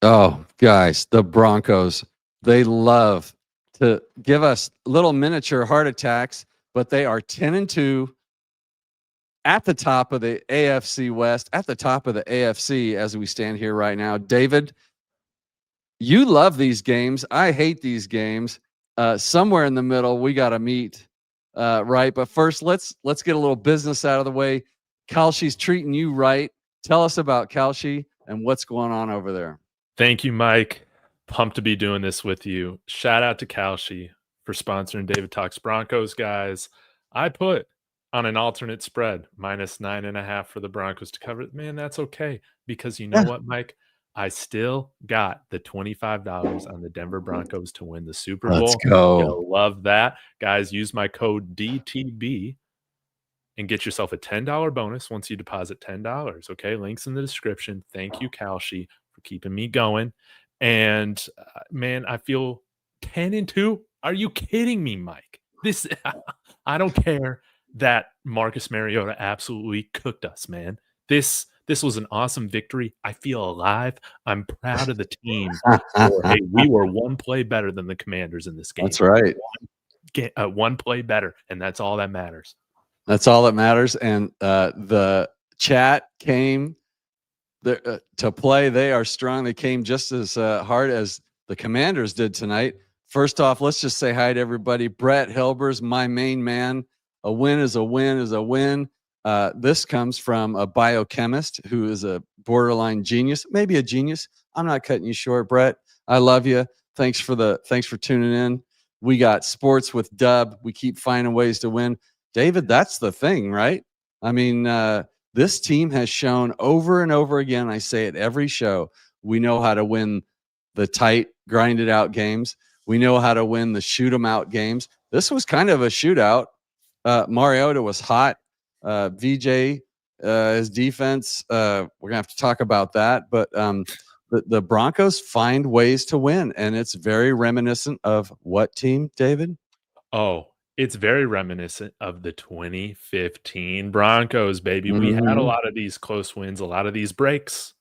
Oh, guys, the Broncos, they love to give us little miniature heart attacks, but they are 10-2 at the top of the AFC West, at the top of the AFC as we stand here right now. David, you love these games. I hate these games. Somewhere in the middle, we got to meet, right? But first, let's get a little business out of the way. Kalshi's treating you right. Tell us about Kalshi and what's going on over there. Thank you, Mike. Pumped to be doing this with you. Shout out to Kalshi for sponsoring David Talks Broncos, guys. I put on an alternate spread, -9.5 for the Broncos to cover it. Man, that's okay. Because you know what, Mike? I still got the $25 on the Denver Broncos to win the Super Bowl. Let's go. You'll love that. Guys, use my code DTB and get yourself a $10 bonus once you deposit $10. Okay, links in the description. Thank you, Kalshi, for keeping me going. And man, I feel 10-2. Are you kidding me, Mike? This I don't care that Marcus Mariota absolutely cooked us, man. This was an awesome victory. I feel alive. I'm proud of the team. Hey, we were one play better than the Commanders in this game. That's right. One play better, and that's all that matters. That's all that matters. And the chat came to play. They are strong. They came just as hard as the Commanders did tonight. First off, let's just say hi to everybody. Brett Hilbers, my main man. A win is a win is a win. This comes from a biochemist who is a borderline genius, maybe a genius. I'm not cutting you short, Brett. I love you. Thanks for tuning in. We got sports with Dub. We keep finding ways to win. David, that's the thing, right? I mean, this team has shown over and over again, I say it every show, we know how to win the tight, grinded out games. We know how to win the shoot 'em out games. This was kind of a shootout. Mariota was hot. VJ, his defense, we're going to have to talk about that. But the Broncos find ways to win, and it's very reminiscent of what team, David? Oh, it's very reminiscent of the 2015 Broncos, baby. We had a lot of these close wins, a lot of these breaks.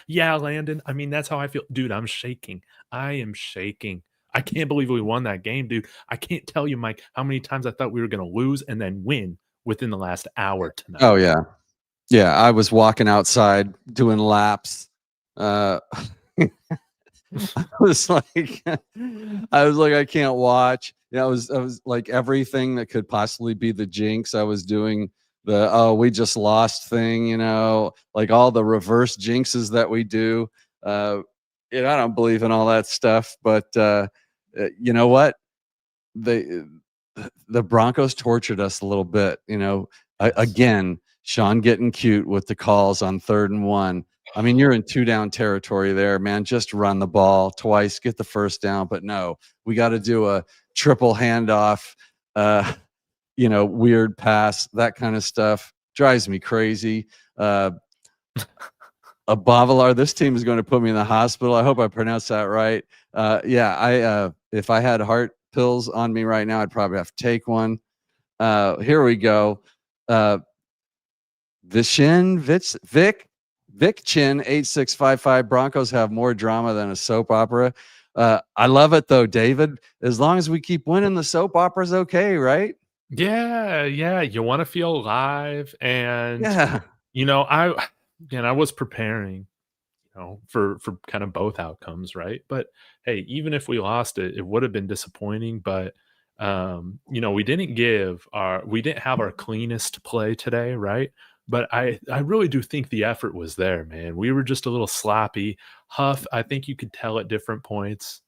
Yeah, Landon. I mean, that's how I feel. Dude, I'm shaking. I am shaking. I can't believe we won that game, dude. I can't tell you, Mike, how many times I thought we were going to lose and then win within the last hour tonight. Oh, yeah. Yeah, I was walking outside doing laps. I was like, I can't watch. I was like everything that could possibly be the jinx. I was doing the we just lost thing, like all the reverse jinxes that we do. I don't believe in all that stuff, but you know what? The Broncos tortured us a little bit. Again, Sean getting cute with the calls on 3rd and 1. I mean, you're in 2-down territory there, man. Just run the ball twice, get the first down. But no, we got to do a triple handoff, weird pass, that kind of stuff. Drives me crazy. A Bavilar, this team is going to put me in the hospital. I hope I pronounced that right. If I had heart pills on me right now, I'd probably have to take one. Here we go. Vic Chin 8655. Broncos have more drama than a soap opera. I love it though, David. As long as we keep winning, the soap opera's okay, right? Yeah. You want to feel alive, and yeah. I was preparing, for kind of both outcomes, right? But hey, even if we lost it, it would have been disappointing. But we didn't have our cleanest play today, right? But I really do think the effort was there, man. We were just a little sloppy. Huff, I think you could tell at different points,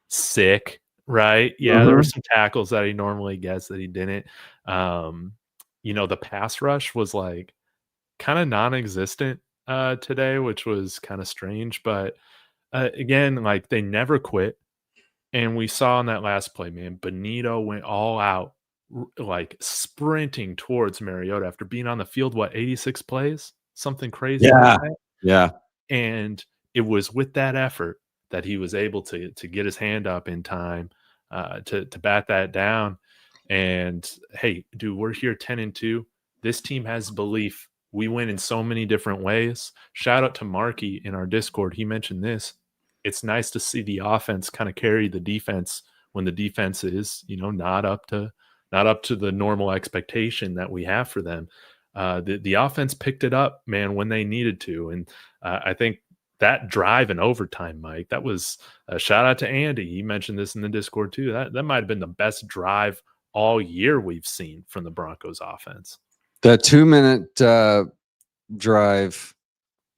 sick, right? Yeah, there were some tackles that he normally gets that he didn't. The pass rush was like kind of non-existent today, which was kind of strange. But again, like they never quit. And we saw in that last play, man, Benito went all out, like sprinting towards Mariota after being on the field, 86 plays? Something crazy like that. Yeah. And it was with that effort that he was able to get his hand up in time to bat that down. And hey, dude, we're here 10-2. This team has belief we win in so many different ways. Shout out to Marky in our Discord. He mentioned this. It's nice to see the offense kind of carry the defense when the defense is, not up to the normal expectation that we have for them. The offense picked it up, man, when they needed to. And I think that drive in overtime, Mike, that was a shout out to Andy. He mentioned this in the Discord too. That might have been the best drive all year we've seen from the Broncos offense. The 2-minute drive,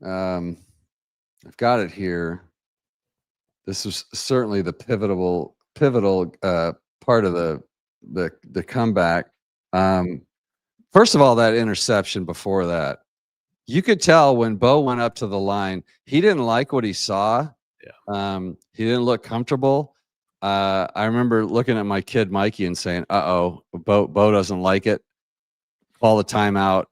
I've got it here. This was certainly the pivotal part of the comeback. First of all, that interception before that, you could tell when Bo went up to the line, he didn't like what he saw. Yeah. He didn't look comfortable. I remember looking at my kid Mikey and saying, "Uh-oh, Bo doesn't like it. Call the timeout.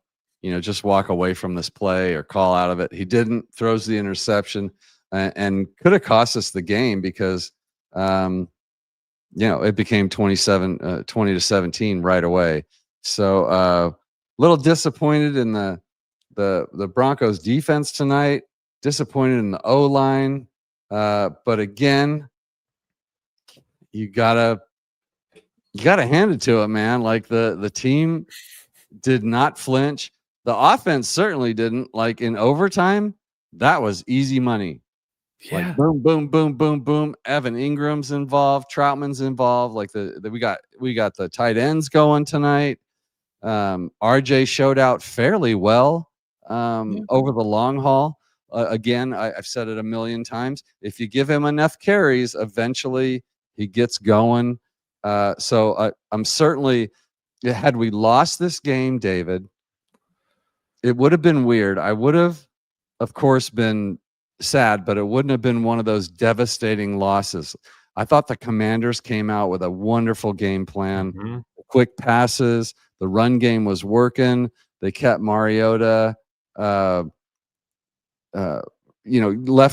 Just walk away from this play or call out of it." He didn't. Throws the interception and could have cost us the game because it became 20-17 right away. So little disappointed in the Broncos defense tonight, disappointed in the O-line. But again, you gotta hand it to it, man. Like the team did not flinch. The offense certainly didn't. Like in overtime, that was easy money. Yeah. Like boom, boom, boom, boom, boom. Evan Ingram's involved. Troutman's involved. Like we got the tight ends going tonight. RJ showed out fairly well over the long haul. Again, I've said it a million times. If you give him enough carries, eventually he gets going. So I'm certainly, had we lost this game, David, it would have been weird. I would have, of course, been sad, but it wouldn't have been one of those devastating losses. I thought the Commanders came out with a wonderful game plan, quick passes. The run game was working. They kept Mariota, left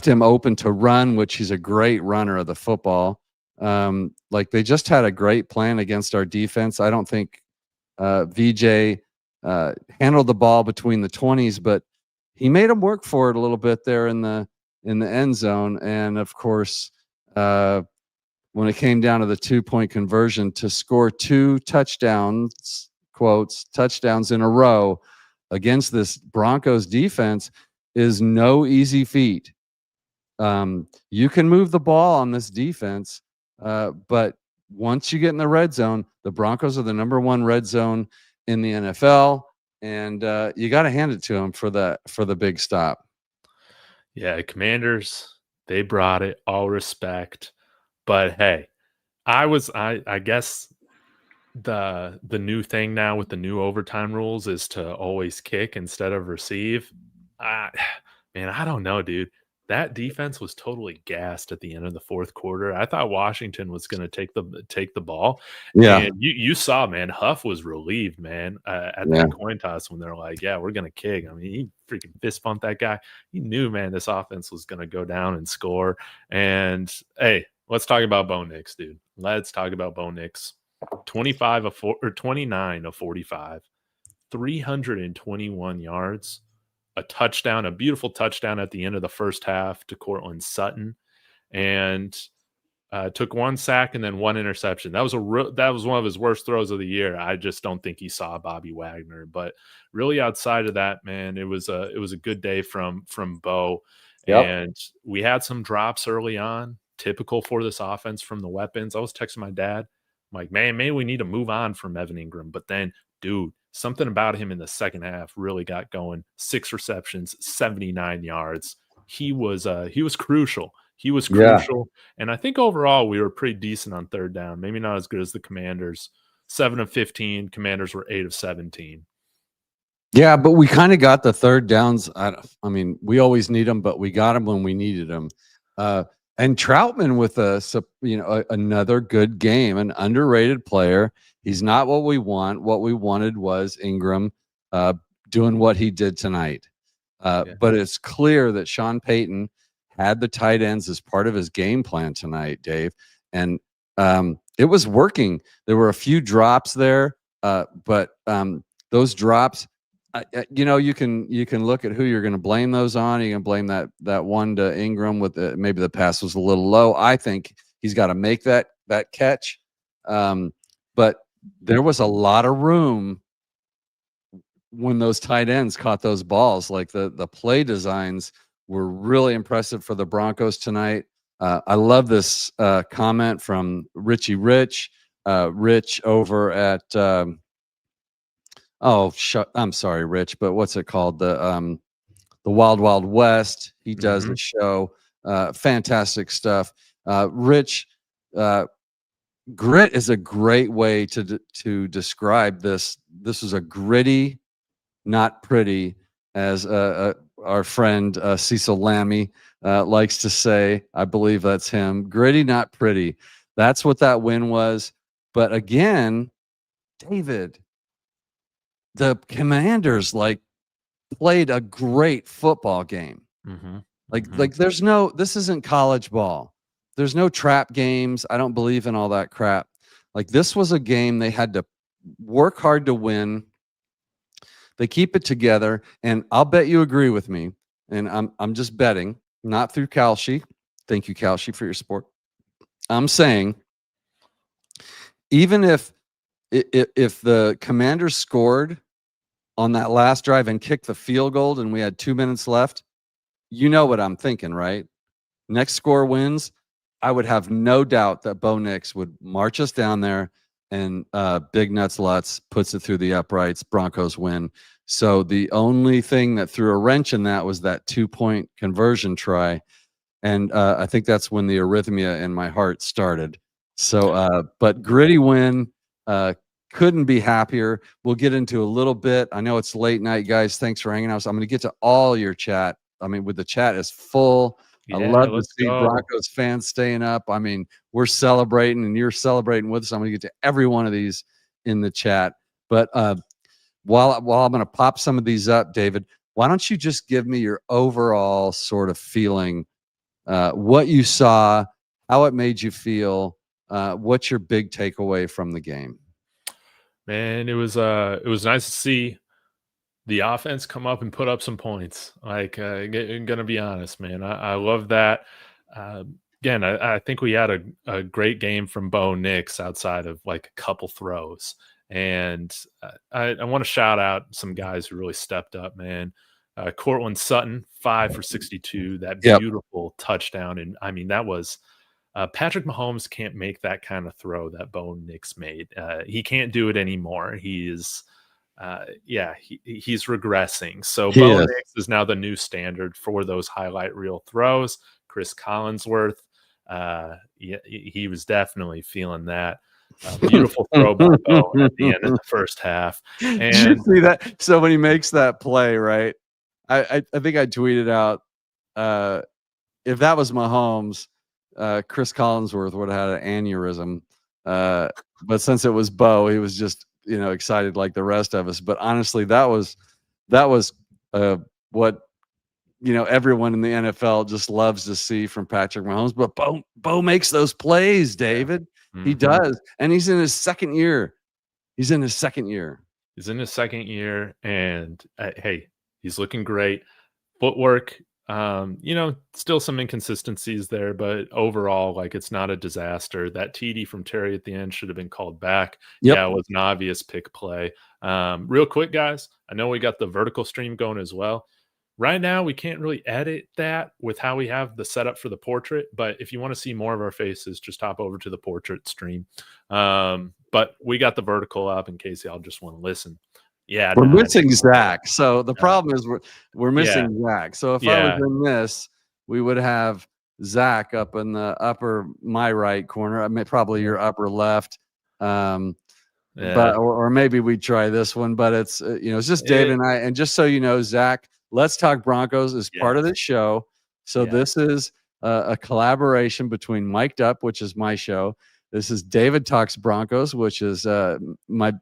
him open to run, which he's a great runner of the football. Like they just had a great plan against our defense. I don't think VJ handled the ball between the 20s, but he made them work for it a little bit there in the end zone. And of course, when it came down to the 2-point conversion to score 2 touchdowns, touchdowns in a row against this Broncos defense is no easy feat. You can move the ball on this defense, but once you get in the red zone, the Broncos are the #1 red zone in the NFL, and you got to hand it to them for the big stop. Yeah, Commanders, they brought it, all respect. But hey, I guess the new thing now with the new overtime rules is to always kick instead of receive. Man, I don't know, dude. That defense was totally gassed at the end of the fourth quarter. I thought Washington was going to take the ball. Yeah. And you saw, man, Huff was relieved, man, at that coin toss when they're like, yeah, we're going to kick. I mean, he freaking fist bumped that guy. He knew, man, this offense was going to go down and score. And hey, let's talk about Bo Nix, dude. Let's talk about Bo Nix. 29 of 45, 321 yards. A touchdown, a beautiful touchdown at the end of the first half to Cortland Sutton, and took 1 sack and then 1 interception. That was one of his worst throws of the year. I just don't think he saw Bobby Wagner. But really, outside of that, man, it was a good day from Bo. Yep. And we had some drops early on, typical for this offense from the weapons. I was texting my dad, I'm like, man, maybe we need to move on from Evan Ingram. But then, dude, something about him in the second half really got going. 6 receptions, 79 yards. He was crucial. He was crucial. And I think overall we were pretty decent on third down. Maybe not as good as the Commanders. 7 of 15. Commanders were 8 of 17. Yeah, but we kind of got the third downs. I mean, we always need them, but we got them when we needed them. And Troutman with another good game, an underrated player. He's not what we want. What we wanted was Ingram doing what he did tonight. But it's clear that Sean Payton had the tight ends as part of his game plan tonight, Dave. And it was working. There were a few drops there, but those drops You can look at who you're going to blame those on. You can blame that one to Ingram with maybe the pass was a little low. I think he's got to make that catch, but there was a lot of room when those tight ends caught those balls. Like the play designs were really impressive for the Broncos tonight. I love this comment from Richie Rich over at. I'm sorry, Rich, but what's it called? The Wild Wild West. He does a show. Fantastic stuff. Rich, grit is a great way to describe this. This is a gritty, not pretty, as our friend Cecil Lammy likes to say. I believe that's him. Gritty, not pretty. That's what that win was. But again, David, the Commanders played a great football game. Like this isn't college ball. There's no trap games. I don't believe in all that crap. Like, this was a game they had to work hard to win. They keep it together, and I'll bet you agree with me. And I'm just betting, not through Kalshi. Thank you, Kalshi, for your support. I'm saying, even if the Commanders scored on that last drive and kicked the field goal and we had 2 minutes left, you know what I'm thinking, right? Next score wins. I would have no doubt that Bo Nix would march us down there, and Big Nuts Lutz puts it through the uprights. Broncos win. So the only thing that threw a wrench in that was that 2-point conversion try. And I think that's when the arrhythmia in my heart started. So, but gritty win. Couldn't be happier. We'll get into a little bit. I know it's late night, guys. Thanks for hanging out. So I'm going to get to all your chat. I mean, the chat is full. Yeah, I love to see go. Broncos fans staying up. I mean, we're celebrating and you're celebrating with us. I'm going to get to every one of these in the chat. But while I'm going to pop some of these up, David, why don't you just give me your overall sort of feeling, what you saw, how it made you feel, what's your big takeaway from the game? Man, it was nice to see the offense come up and put up some points. Like, gonna be honest, man, I love that. Again, I think we had a great game from Bo Nix outside of like a couple throws, and I want to shout out some guys who really stepped up, man. Cortland Sutton, 5 for 62, that beautiful touchdown, and I mean that was. Patrick Mahomes can't make that kind of throw that Bo Nix made. He can't do it anymore. He's regressing. So Bo Nix is now the new standard for those highlight reel throws. Chris Collinsworth, he was definitely feeling that. Beautiful throw by Bo at the end of the first half. And did you see that? So when he makes that play, right? I think I tweeted out, if that was Mahomes, Chris Collinsworth would have had an aneurysm. But since it was Bo, he was just, excited like the rest of us. But honestly, that was what, everyone in the NFL just loves to see from Patrick Mahomes. But Bo makes those plays, David. Yeah. He does. And he's in his second year. He's in his second year, and hey, he's looking great. Footwork, still some inconsistencies there, but overall, like, it's not a disaster. That TD from Terry at the end should have been called back. Yep. Yeah, it was an obvious pick play. Real quick, guys, I know we got the vertical stream going as well. Right now, we can't really edit that with how we have the setup for the portrait, but if you want to see more of our faces, just hop over to the portrait stream. But we got the vertical up in case y'all just want to listen. Yeah, we're missing Zach. So the problem is we're missing Zach. So if I was in this, we would have Zach up in the upper my right corner. I mean, probably your upper left. But or maybe we try this one. But it's it's just David and I. And just so you know, Zach, Let's Talk Broncos is part of this show. So this is a collaboration between Mic'd Up, which is my show. This is David Talks Broncos, which is my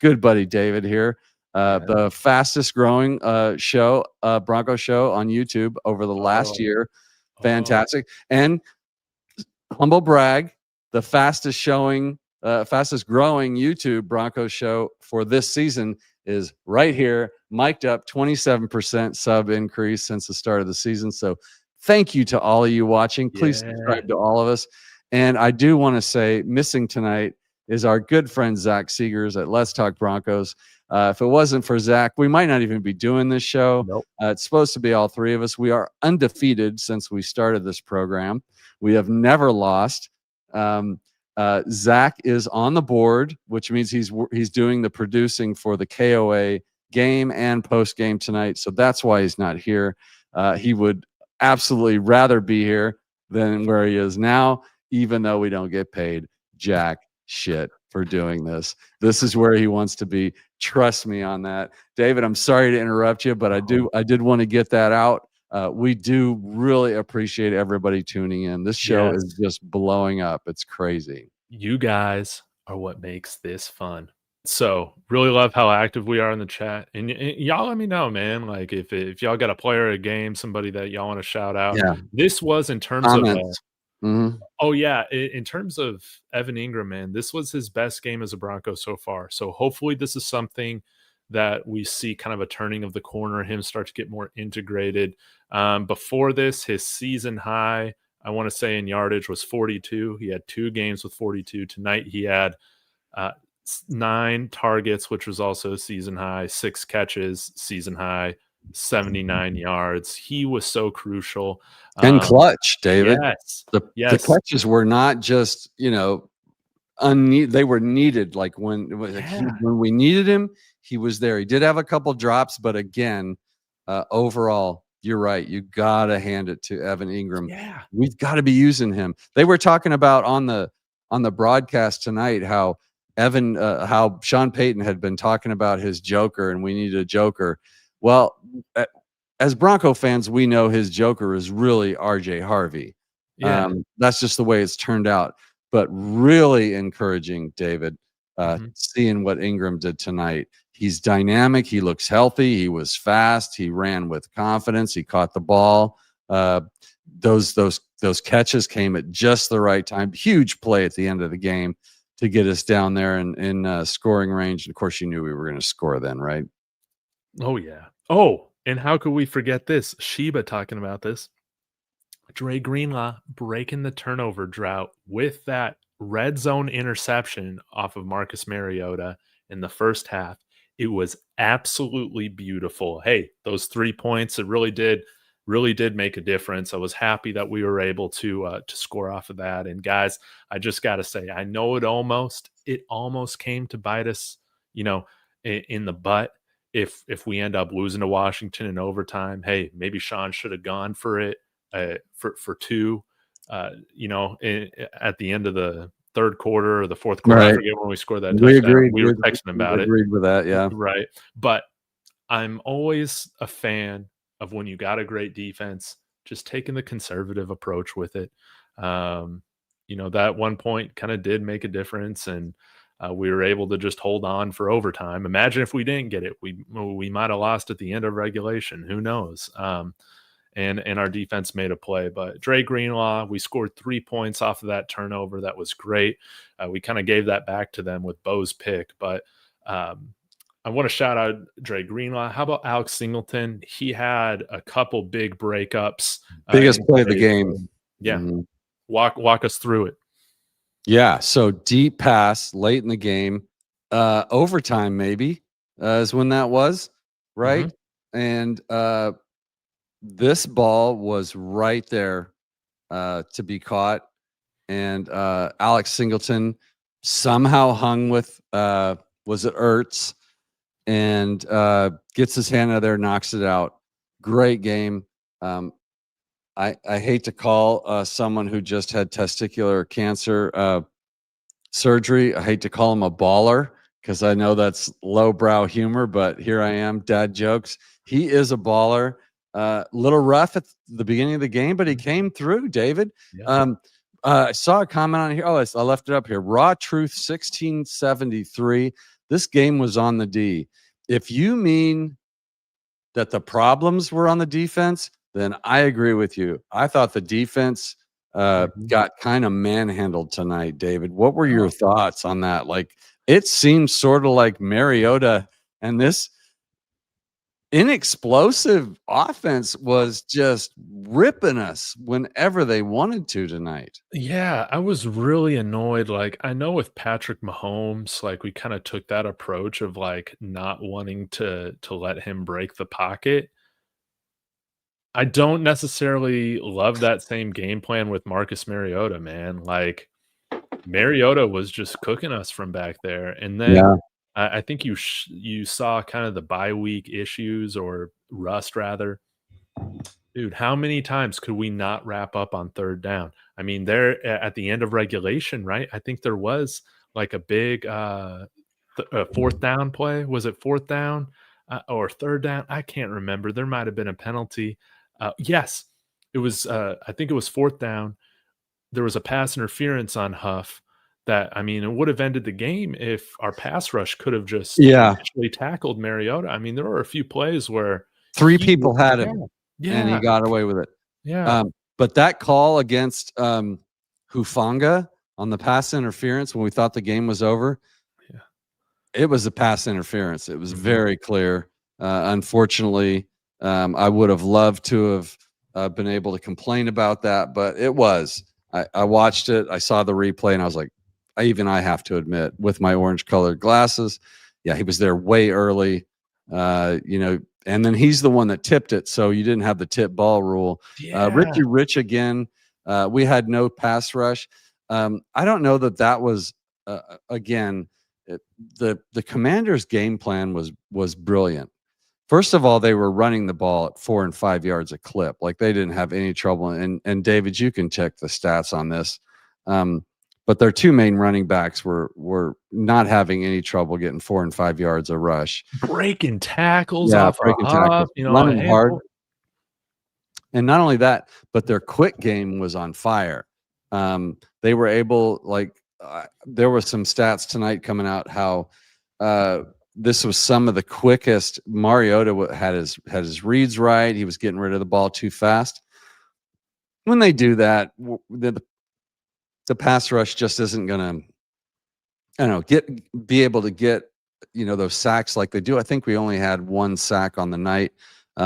good buddy David here, the fastest growing show, Bronco show on YouTube over the last year. Fantastic. And humble brag, the fastest growing YouTube Bronco show for this season. is right here, mic'd up, 27% sub increase since the start of the season. So thank you to all of you watching. Please subscribe to all of us. And I do want to say, missing tonight is our good friend Zach Seegers at Let's Talk Broncos. If it wasn't for Zach, we might not even be doing this show. Nope. It's supposed to be all three of us. We are undefeated since we started this program. We have never lost. Zach is on the board, which means he's doing the producing for the KOA game and post game tonight. So that's why he's not here. He would absolutely rather be here than where he is now, even though we don't get paid jack shit for doing this. This is where he wants to be. Trust me on that. David, I'm sorry to interrupt you, but I did want to get that out. We do really appreciate everybody tuning in. This show is just blowing up. It's crazy. You guys are what makes this fun. So really love how active we are in the chat, and y'all let me know, man. Like if y'all got a player at a game, somebody that y'all want to shout out. Yeah. This was in terms Comments. of oh yeah, in terms of Evan Ingram, man, this was his best game as a Bronco so far. So hopefully this is something that we see kind of a turning of the corner, him start to get more integrated. Before this, his season high, I want to say in yardage, was 42. He had 2 games with 42. Tonight he had 9 targets, which was also season high, 6 catches, season high, 79 yards. He was so crucial. And clutch, David. Yes. The catches were not just, they were needed. Like when we needed him, he was there. He did have a couple drops, but again, overall, you're right. You got to hand it to Evan Ingram. Yeah. We've got to be using him. They were talking about on the broadcast tonight how how Sean Payton had been talking about his joker and we need a joker. Well, as Bronco fans, we know his joker is really RJ Harvey. Yeah. That's just the way it's turned out. But really encouraging, David, seeing what Ingram did tonight. He's dynamic. He looks healthy. He was fast. He ran with confidence. He caught the ball. Those catches came at just the right time. Huge play at the end of the game to get us down there in scoring range. And of course, you knew we were going to score then, right? Oh, yeah. Oh, and how could we forget this? Sheba talking about this. Dre Greenlaw breaking the turnover drought with that red zone interception off of Marcus Mariota in the first half. It was absolutely beautiful. Hey, those 3 points, it really did make a difference. I was happy that we were able to score off of that. And guys, I just got to say, I know it almost came to bite us, in the butt. If we end up losing to Washington in overtime, hey, maybe Sean should have gone for it for 2, at the end of the third quarter or the fourth quarter. Right. I forget when we scored that We touchdown. agreed. We were texting about it. Agreed with that, yeah. Right. But I'm always a fan of when you got a great defense, just taking the conservative approach with it. That 1 point kind of did make a difference, and we were able to just hold on for overtime. Imagine if we didn't get it, we might have lost at the end of regulation. Who knows? And our defense made a play. But Dre Greenlaw, we scored 3 points off of that turnover. That was great. We kind of gave that back to them with Bo's pick. But I want to shout out Dre Greenlaw. How about Alex Singleton? He had a couple big breakups. Biggest play of the game. Yeah. Walk us through it. Yeah. So deep pass late in the game. Overtime maybe is when that was, right? And this ball was right there to be caught. And Alex Singleton somehow hung with, was it Ertz? And gets his hand out of there, knocks it out. Great game. I hate to call someone who just had testicular cancer surgery, I hate to call him a baller because I know that's lowbrow humor, but here I am, dad jokes. He is a baller. Little rough at the beginning of the game, but he came through, David. Yeah. I saw a comment on here. Oh, I left it up here. Raw Truth 1673. This game was on the D. If you mean that the problems were on the defense, then I agree with you. I thought the defense got kind of manhandled tonight, David. What were your thoughts on that? Like, it seems sort of like Mariota And this inexplosive offense was just ripping us whenever they wanted to tonight. Yeah, I was really annoyed. Like, I know with Patrick Mahomes, like we kind of took that approach of like not wanting to let him break the pocket. I don't necessarily love that same game plan with Marcus Mariota, man. Like Mariota was just cooking us from back there, and then Yeah. I think you saw kind of the bye week issues or rust rather. Dude, how many times could we not wrap up on third down? I mean, there at the end of regulation, right? I think there was like a big fourth down play. Was it fourth down or third down? I can't remember. There might have been a penalty. Yes, it was. I think it was fourth down. There was a pass interference on Huff that, I mean, it would have ended the game if our pass rush could have just Yeah. actually tackled Mariota. I mean, there were a few plays where Three he people had yeah, him and he yeah, got away with it. yeah. But that call against Hufanga on the pass interference when we thought the game was over, Yeah. it was a pass interference. It was Mhm. very clear. Unfortunately, I would have loved to have been able to complain about that, but it was. I watched it. I saw the replay, and I was like, I have to admit, with my orange-colored glasses, yeah, he was there way early. And then he's the one that tipped it, so you didn't have the tip ball rule. Yeah. Richie Rich again. We had no pass rush. I don't know that was again. The Commanders' game plan was brilliant. First of all, they were running the ball at 4 and 5 yards a clip. Like they didn't have any trouble. And David, you can check the stats on this. But their two main running backs were not having any trouble getting 4 and 5 yards a rush. Breaking tackles Yeah, off breaking a Huff, tackles, you know, a running hard. handful. And not only that, but their quick game was on fire. They were able, there were some stats tonight coming out how this was some of the quickest. Mariota had his reads right. He was getting rid of the ball too fast. When they do that, the pass rush just isn't going to, be able to get, those sacks like they do. I think we only had one sack on the night.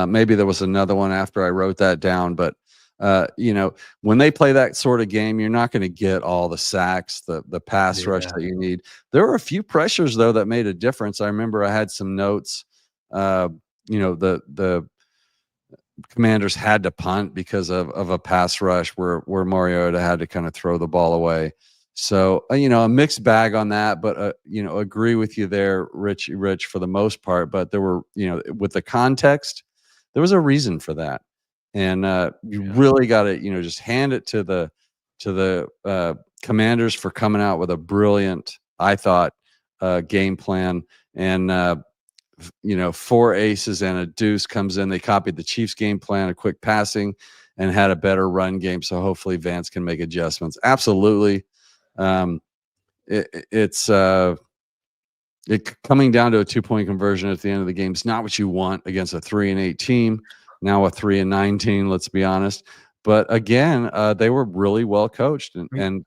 Maybe there was another one after I wrote that down, but when they play that sort of game, you're not going to get all the sacks, the pass rush that you need. There were a few pressures though that made a difference. I remember I had some notes. The Commanders had to punt because of a pass rush where Mariota had to kind of throw the ball away. So, a mixed bag on that, but, agree with you there, Rich, for the most part. But there were, with the context, there was a reason for that. And you really got to, just hand it to the Commanders for coming out with a brilliant, I thought, game plan. And, 4 aces and a deuce comes in. They copied the Chiefs game plan, a quick passing, and had a better run game. So hopefully Vance can make adjustments. Absolutely. It's coming down to a 2-point conversion at the end of the game. It's not what you want against a 3-8 team. Now a 3-9 team, let's be honest. But again, they were really well coached, and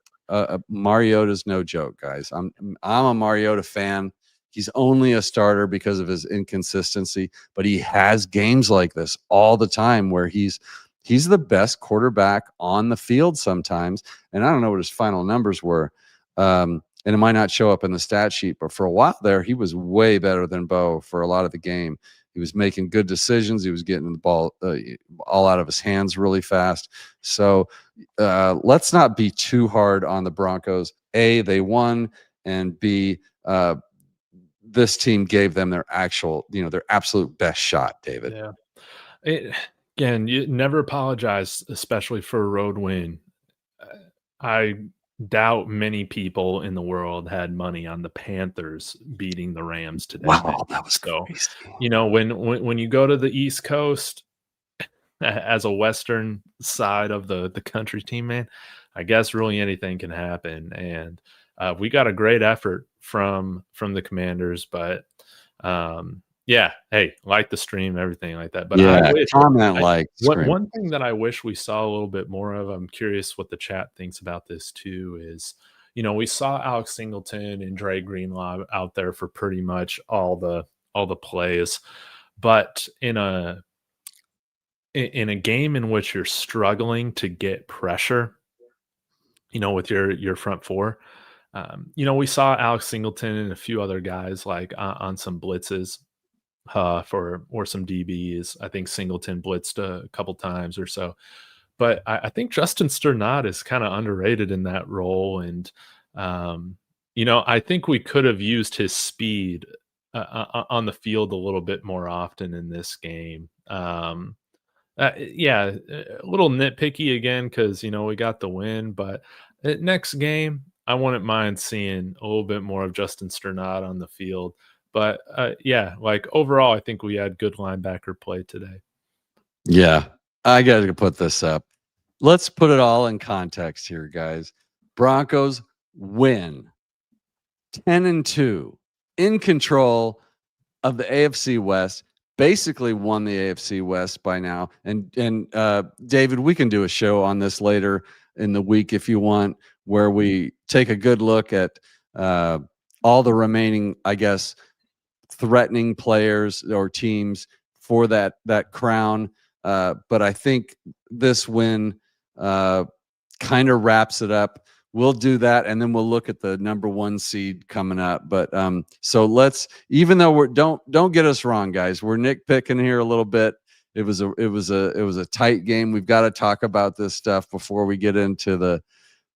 Mariota's no joke, guys. I'm a Mariota fan. He's only a starter because of his inconsistency, but he has games like this all the time where he's the best quarterback on the field sometimes. And I don't know what his final numbers were. And it might not show up in the stat sheet, but for a while there, he was way better than Bo for a lot of the game. He was making good decisions. He was getting the ball all out of his hands really fast. So let's not be too hard on the Broncos. A, they won, and B, this team gave them their absolute best shot, David. Yeah. Again, you never apologize, especially for a road win. I doubt many people in the world had money on the Panthers beating the Rams today. Wow, that was crazy. When you go to the East Coast as a Western side of the country team, man, I guess really anything can happen. And we got a great effort from the Commanders, but yeah, hey, like the stream, everything like that. But yeah, one thing that I wish we saw a little bit more of, I'm curious what the chat thinks about this too, is, we saw Alex Singleton and Dre Greenlaw out there for pretty much all the the plays. But in a game in which you're struggling to get pressure, with your front four, we saw Alex Singleton and a few other guys like on some blitzes or some DBs. I think Singleton blitzed a couple times or so. But I think Justin Sternad is kind of underrated in that role. And, I think we could have used his speed on the field a little bit more often in this game. Yeah, a little nitpicky again because, we got the win. But next game, I wouldn't mind seeing a little bit more of Justin Sternad on the field. But yeah, like overall, I think we had good linebacker play today. Yeah, I got to put this up. Let's put it all in context here, guys. Broncos win 10-2 in control of the AFC West. Basically won the AFC West by now. And David, we can do a show on this later in the week if you want, where we take a good look at all the remaining, I guess, threatening players or teams for that crown. But I think this win kind of wraps it up. We'll do that, and then we'll look at the number 1 seed coming up. But so let's, even though don't get us wrong, guys, we're nitpicking here a little bit. It was a tight game. We've got to talk about this stuff before we get into the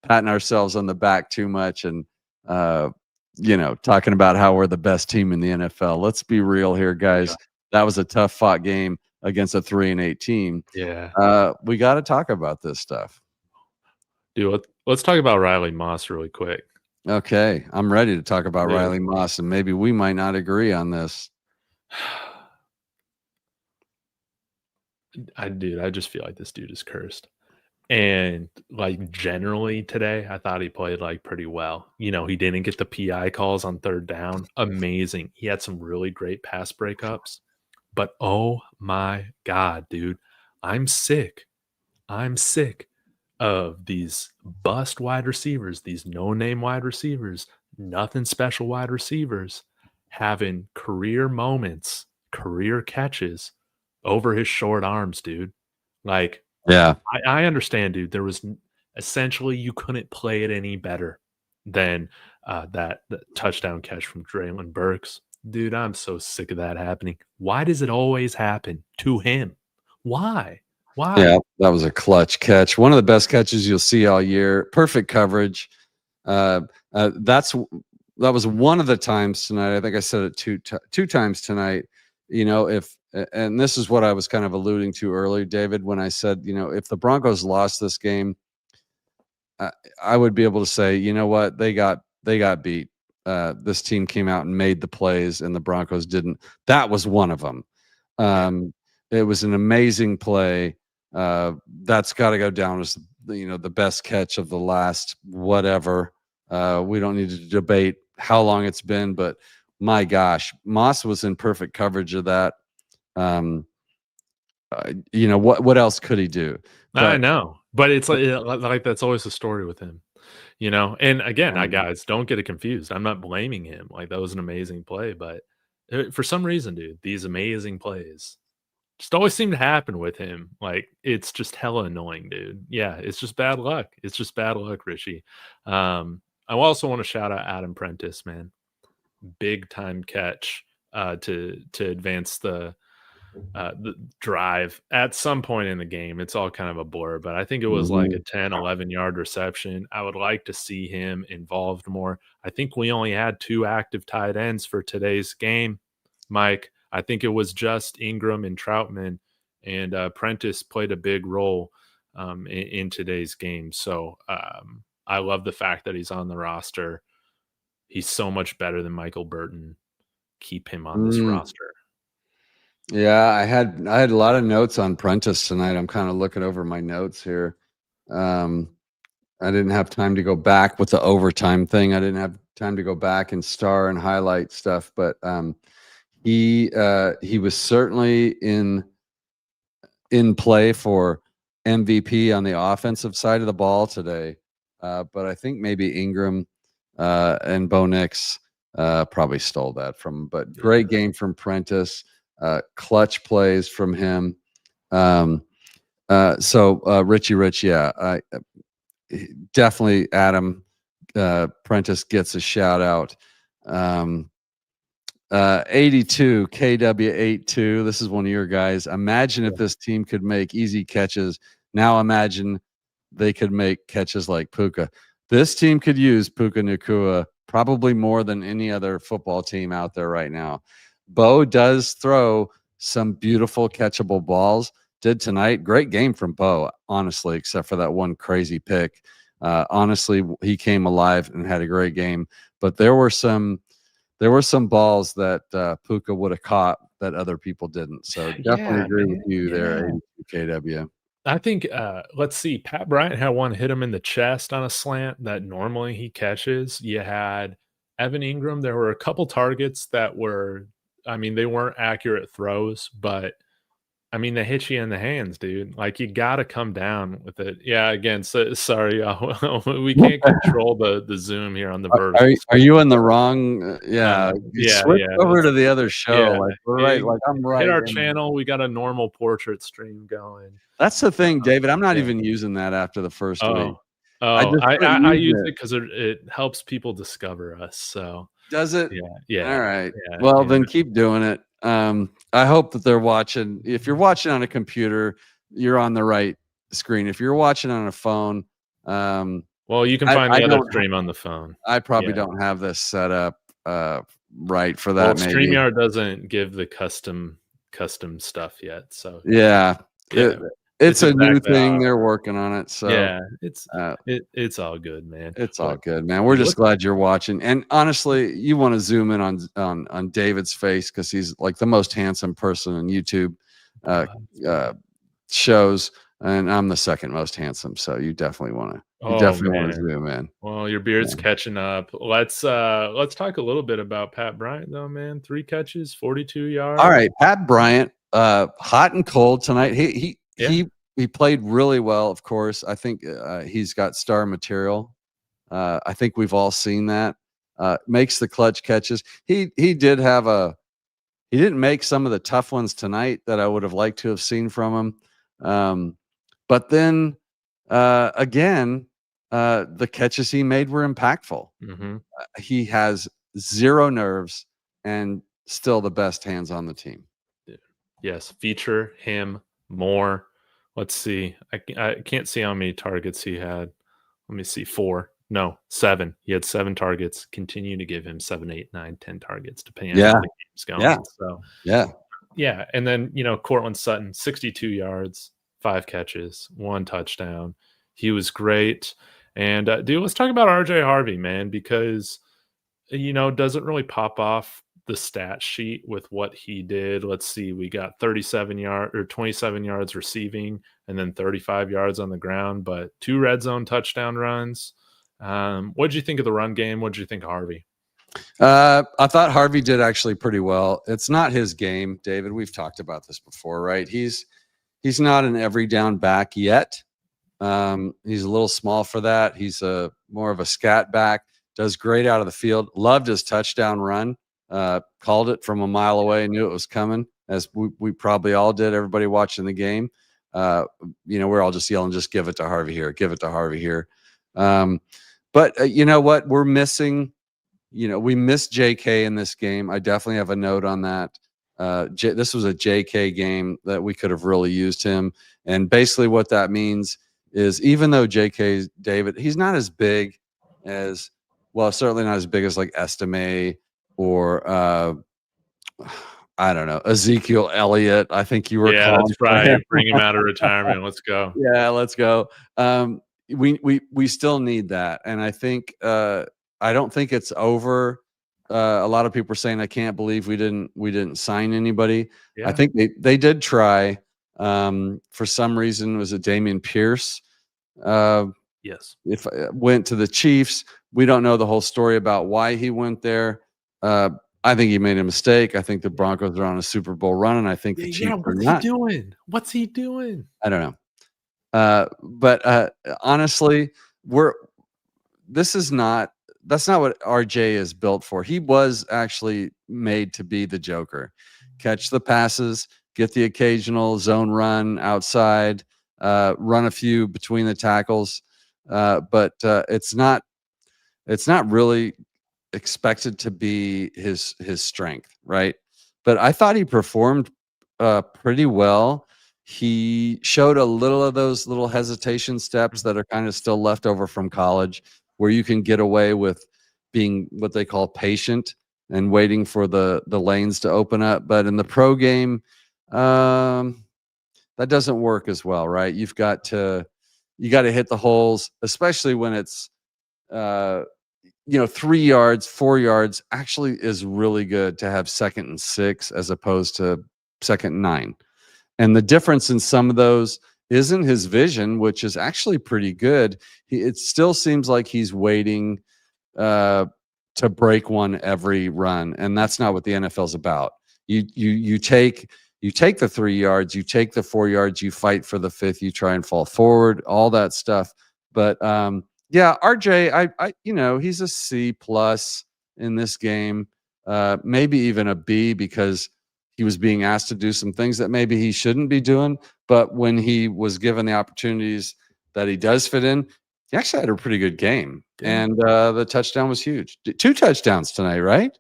patting ourselves on the back too much and talking about how we're the best team in the NFL. Let's be real here, guys. Yeah. That was a tough fought game against a 3-8 team. Yeah. We got to talk about this stuff. Dude, let's talk about Riley Moss really quick. Okay. I'm ready to talk about Riley Moss, and maybe we might not agree on this. I just feel like this dude is cursed. And like generally today, I thought he played like pretty well. He didn't get the PI calls on 3rd down. Amazing. He had some really great pass breakups. But oh my God, dude, I'm sick of these bust wide receivers, these no-name wide receivers, nothing special wide receivers having career moments, career catches over his short arms, dude. Like, yeah, I understand, dude. There was essentially you couldn't play it any better than that touchdown catch from Traylon Burks. Dude, I'm so sick of that happening. Why does it always happen to him? Why? Yeah, that was a clutch catch. One of the best catches you'll see all year. Perfect coverage. That was one of the times tonight. I think I said it two times tonight. And this is what I was kind of alluding to earlier, David, when I said, if the Broncos lost this game, I would be able to say, you know what, they got beat. This team came out and made the plays, and the Broncos didn't. That was one of them. It was an amazing play. That's got to go down as the best catch of the last whatever. We don't need to debate how long it's been, but my gosh, Moss was in perfect coverage of that. What else could he do? I know, but it's like that's always the story with him, And again, guys, don't get it confused. I'm not blaming him. Like, that was an amazing play, but for some reason, dude, these amazing plays just always seem to happen with him. Like, it's just hella annoying, dude. Yeah, it's just bad luck. It's just bad luck, Richie. I also want to shout out Adam Prentice, man. Big time catch to advance the drive at some point in the game. It's all kind of a blur, but I think it was like a 10, 11 yard reception. I would like to see him involved more. I think we only had 2 active tight ends for today's game, Mike. I think it was just Ingram and Troutman, and Prentice played a big role in today's game. So I love the fact that he's on the roster. He's so much better than Michael Burton. Keep him on this roster. Yeah, I had a lot of notes on Prentice tonight. I'm kind of looking over my notes here. I didn't have time to go back with the overtime thing. I didn't have time to go back and star and highlight stuff, but he was certainly in play for MVP on the offensive side of the ball today. But I think maybe Ingram and Bo Nix Probably stole that from him, but great game from Prentice. Clutch plays from him. So Richie Rich, yeah, definitely Adam Prentice gets a shout out. 82 KW82. This is one of your guys. Imagine if this team could make easy catches. Now imagine they could make catches like Puka. This team could use Puka Nacua probably more than any other football team out there right now. Bo does throw some beautiful catchable balls. Did tonight. Great game from Bo, honestly, except for that one crazy pick. Honestly, he came alive and had a great game. But there were some balls that Puka would have caught that other people didn't. So definitely agree with you there, 82 KW. I think, let's see, Pat Bryant had one hit him in the chest on a slant that normally he catches. You had Evan Ingram. There were a couple targets that were, I mean, they weren't accurate throws, but I mean, they hit you in the hands, dude. Like, you got to come down with it. Yeah, again, sorry, we can't control the zoom here on the vertical. Are you in the wrong? Switch over to the other show. Yeah, like we're right. Like I'm right. Hit our channel. We got a normal portrait stream going. That's the thing, David. I'm not even using that after the first week. I use it because it helps people discover us. So does it? Yeah. All right. Well, then keep doing it. I hope that they're watching. If you're watching on a computer, you're on the right screen. If you're watching on a phone, well, you can find the other stream on the phone. I probably don't have this set up right for that. Well, StreamYard doesn't give the custom stuff yet. So it's a new thing. They're working on it. So yeah, it's all good, man. It's all good, man. We're just glad you're watching. And honestly, you want to zoom in on David's face because he's like the most handsome person on YouTube shows, and I'm the second most handsome. So you definitely want to zoom in. Well, your beard's catching up. Let's talk a little bit about Pat Bryant though, man. 3 catches, 42 yards. All right, Pat Bryant, hot and cold tonight. He played really well, of course. I think he's got star material. I think we've all seen that. Makes the clutch catches. He didn't make some of the tough ones tonight that I would have liked to have seen from him. But then again, the catches he made were impactful. Mm-hmm. He has zero nerves and still the best hands on the team. Yes, feature him more. Let's see. I can't see how many targets he had. Let me see. 4. No, 7. He had 7 targets. Continue to give him 7, 8, 9, 10 targets depending on how the game's going. Yeah. So yeah. And then Cortland Sutton, 62 yards, 5 catches, 1 touchdown. He was great. And dude, let's talk about RJ Harvey, man, because doesn't really pop off the stat sheet with what he did. Let's see, we got 27 yards receiving and then 35 yards on the ground, but 2 red zone touchdown runs. What did you think of the run game? What did you think of Harvey? I thought Harvey did actually pretty well. It's not his game, David. We've talked about this before, right? He's not an every down back yet. He's a little small for that. He's more of a scat back. Does great out of the field. Loved his touchdown run. Called it from a mile away, knew it was coming, as we probably all did, everybody watching the game. We're all just yelling, just give it to Harvey here, give it to Harvey here. But you know what? We're missing, we missed JK in this game. I definitely have a note on that. This was a JK game that we could have really used him. And basically what that means is even though JK, David, he's not as big as, well, certainly not as big as like Estime or I don't know, Ezekiel Elliott. I think you were calling. That's right. Bring him out of retirement. Let's go. Yeah, let's go. We still need that, and I think I don't think it's over. A lot of people are saying, I can't believe we didn't sign anybody. Yeah. I think they did try. For some reason, was it Damian Pierce? Yes. If went to the Chiefs, we don't know the whole story about why he went there. I think he made a mistake. I think the Broncos are on a Super Bowl run, and I think the Chiefs are not. What's he doing? I don't know. But honestly, this is not RJ is built for. He was actually made to be the Joker. Catch the passes, get the occasional zone run outside, run a few between the tackles, but it's not really expected to be his strength, right? But I thought he performed pretty well. He showed a little of those little hesitation steps that are kind of still left over from college, where you can get away with being what they call patient and waiting for the lanes to open up. But in the pro game, that doesn't work as well, right? You got to hit the holes, especially when it's 3 yards, 4 yards actually is really good to have 2nd and 6 as opposed to 2nd and 9. And the difference in some of those isn't his vision, which is actually pretty good. It still seems like he's waiting to break one every run, and that's not what the NFL's about. You take the 3 yards, you take the 4 yards, you fight for the 5th, you try and fall forward, all that stuff. But yeah, RJ, I he's a C+ in this game, maybe even a B, because he was being asked to do some things that maybe he shouldn't be doing. But when he was given the opportunities that he does fit in, he actually had a pretty good game. Yeah. And the touchdown was huge. 2 touchdowns tonight, right?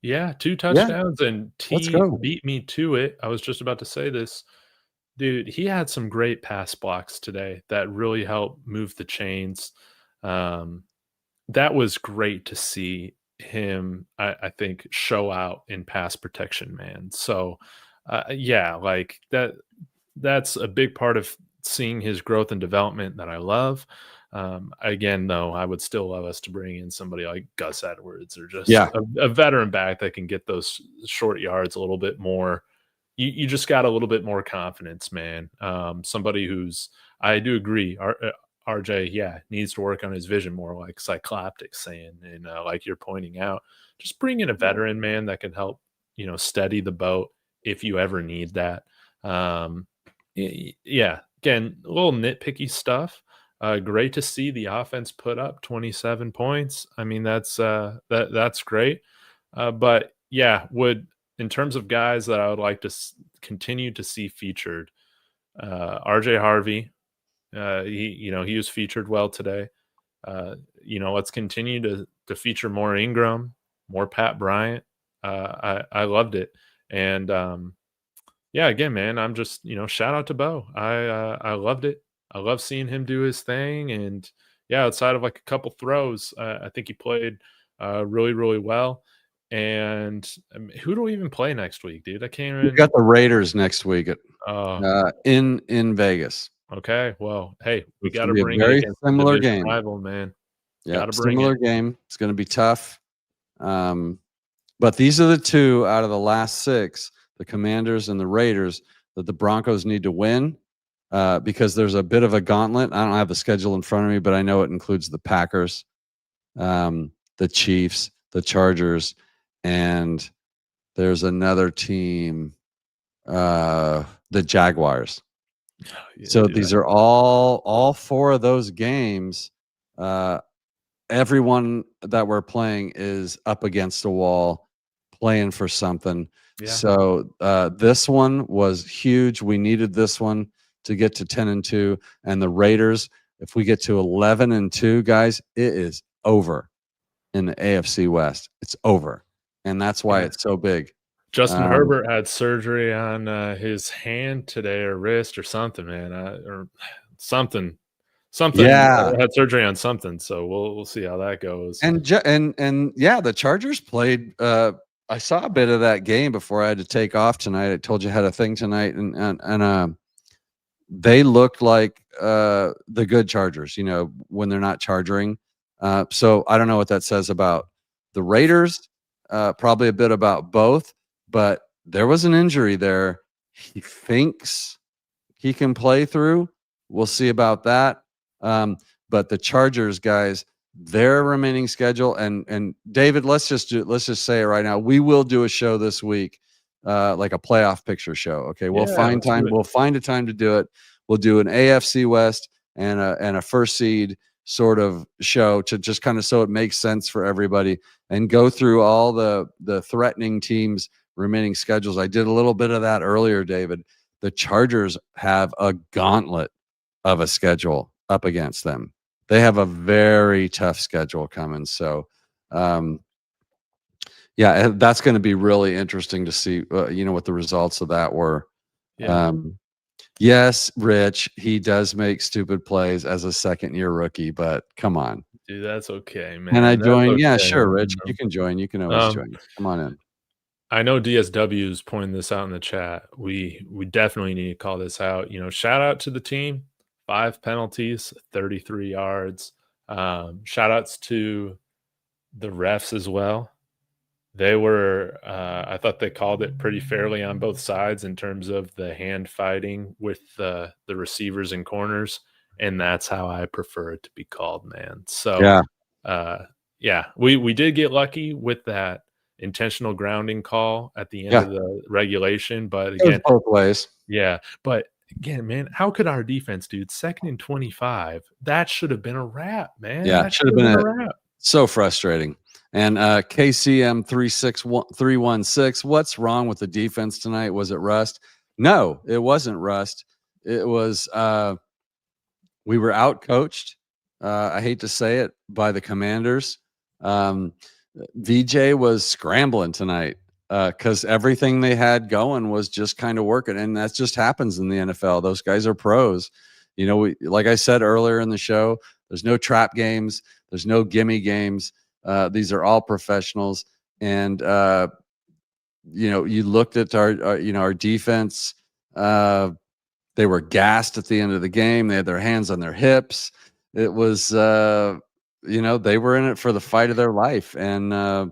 Yeah, 2 touchdowns, and Let's T go. beat me to it. I was just about to say this. Dude, he had some great pass blocks today that really helped move the chains. That was great to see him, I think, show out in pass protection, man. So, yeah, like that's a big part of seeing his growth and development that I love. Again, though, I would still love us to bring in somebody like Gus Edwards, or just a veteran back that can get those short yards a little bit more. You just got a little bit more confidence, man. Somebody who's, I do agree, RJ, yeah, needs to work on his vision more, like Cycloptic saying, and like you're pointing out, just bring in a veteran, man, that can help, steady the boat if you ever need that. Yeah, again, a little nitpicky stuff. Great to see the offense put up 27 points. I mean, that's great. But yeah, in terms of guys that I would like to continue to see featured, RJ Harvey, he was featured well today. Let's continue to feature more Ingram, more Pat Bryant. I loved it. And yeah, again, man, I'm just, shout out to Bo. I loved it. I love seeing him do his thing. And yeah, outside of like a couple throws, I think he played really, really well. And who do we even play next week, dude? I can't even. We got the Raiders next week in Vegas. Okay, well, hey, we got to be bring a very it against similar the game. rival, man. Yeah, similar game. It's going to be tough. But these are the 2 out of the last 6, the Commanders and the Raiders, that the Broncos need to win, because there's a bit of a gauntlet. I don't have the schedule in front of me, but I know it includes the Packers, the Chiefs, the Chargers, and there's another team, the Jaguars. Yeah, So these are all 4 of those games. Everyone that we're playing is up against a wall, playing for something. Yeah. So this one was huge. We needed this one to get to 10-2, and the Raiders, if we get to 11-2, guys, it is over in the AFC West. It's over, and that's why it's so big. Justin Herbert had surgery on his hand today, or wrist, or something, man, or something. Yeah, had surgery on something. So we'll see how that goes. And yeah, the Chargers played. I saw a bit of that game before I had to take off tonight. I told you I had a thing tonight, and they looked like the good Chargers, when they're not charging. So I don't know what that says about the Raiders. Probably a bit about both, but there was an injury there. He thinks he can play through. We'll see about that. But the Chargers, guys, their remaining schedule, and David, let's just say it right now. We will do a show this week, like a playoff picture show. Okay, we'll find time. We'll find a time to do it. We'll do an AFC West and a first seed sort of show to just kind of so it makes sense for everybody and go through all the threatening teams' remaining schedules. I did a little bit of that earlier, David. The Chargers have a gauntlet of a schedule up against them. They have a very tough schedule coming. So, yeah, that's going to be really interesting to see, what the results of that were. Yeah. Yes, Rich, he does make stupid plays as a second-year rookie, but come on. Dude, that's okay, man. Can I That's join? Yeah, okay, sure, Rich. you know? You can join. You can always join. Come on in. I know DSW is pointing this out in the chat. We definitely need to call this out. Shout out to the team. 5 penalties, 33 yards. Shout outs to the refs as well. They were, I thought they called it pretty fairly on both sides in terms of the hand fighting with the receivers and corners, and that's how I prefer it to be called, man. So, yeah, we did get lucky with that intentional grounding call at the end of the regulation, but again, both ways. Yeah, but again, man, how could our defense, dude, 2nd and 25? That should have been a wrap, man. Yeah, that should have been a wrap. So frustrating. And KCM 316, what's wrong with the defense tonight? Was it rust? No, it wasn't rust. It was we were out coached. I hate to say it, by the Commanders. VJ was scrambling tonight because everything they had going was just kind of working, and that just happens in the NFL. Those guys are pros. Like I said earlier in the show, there's no trap games, there's no gimme games. These are all professionals, and you looked at our defense. They were gassed at the end of the game. They had their hands on their hips. It was, they were in it for the fight of their life, and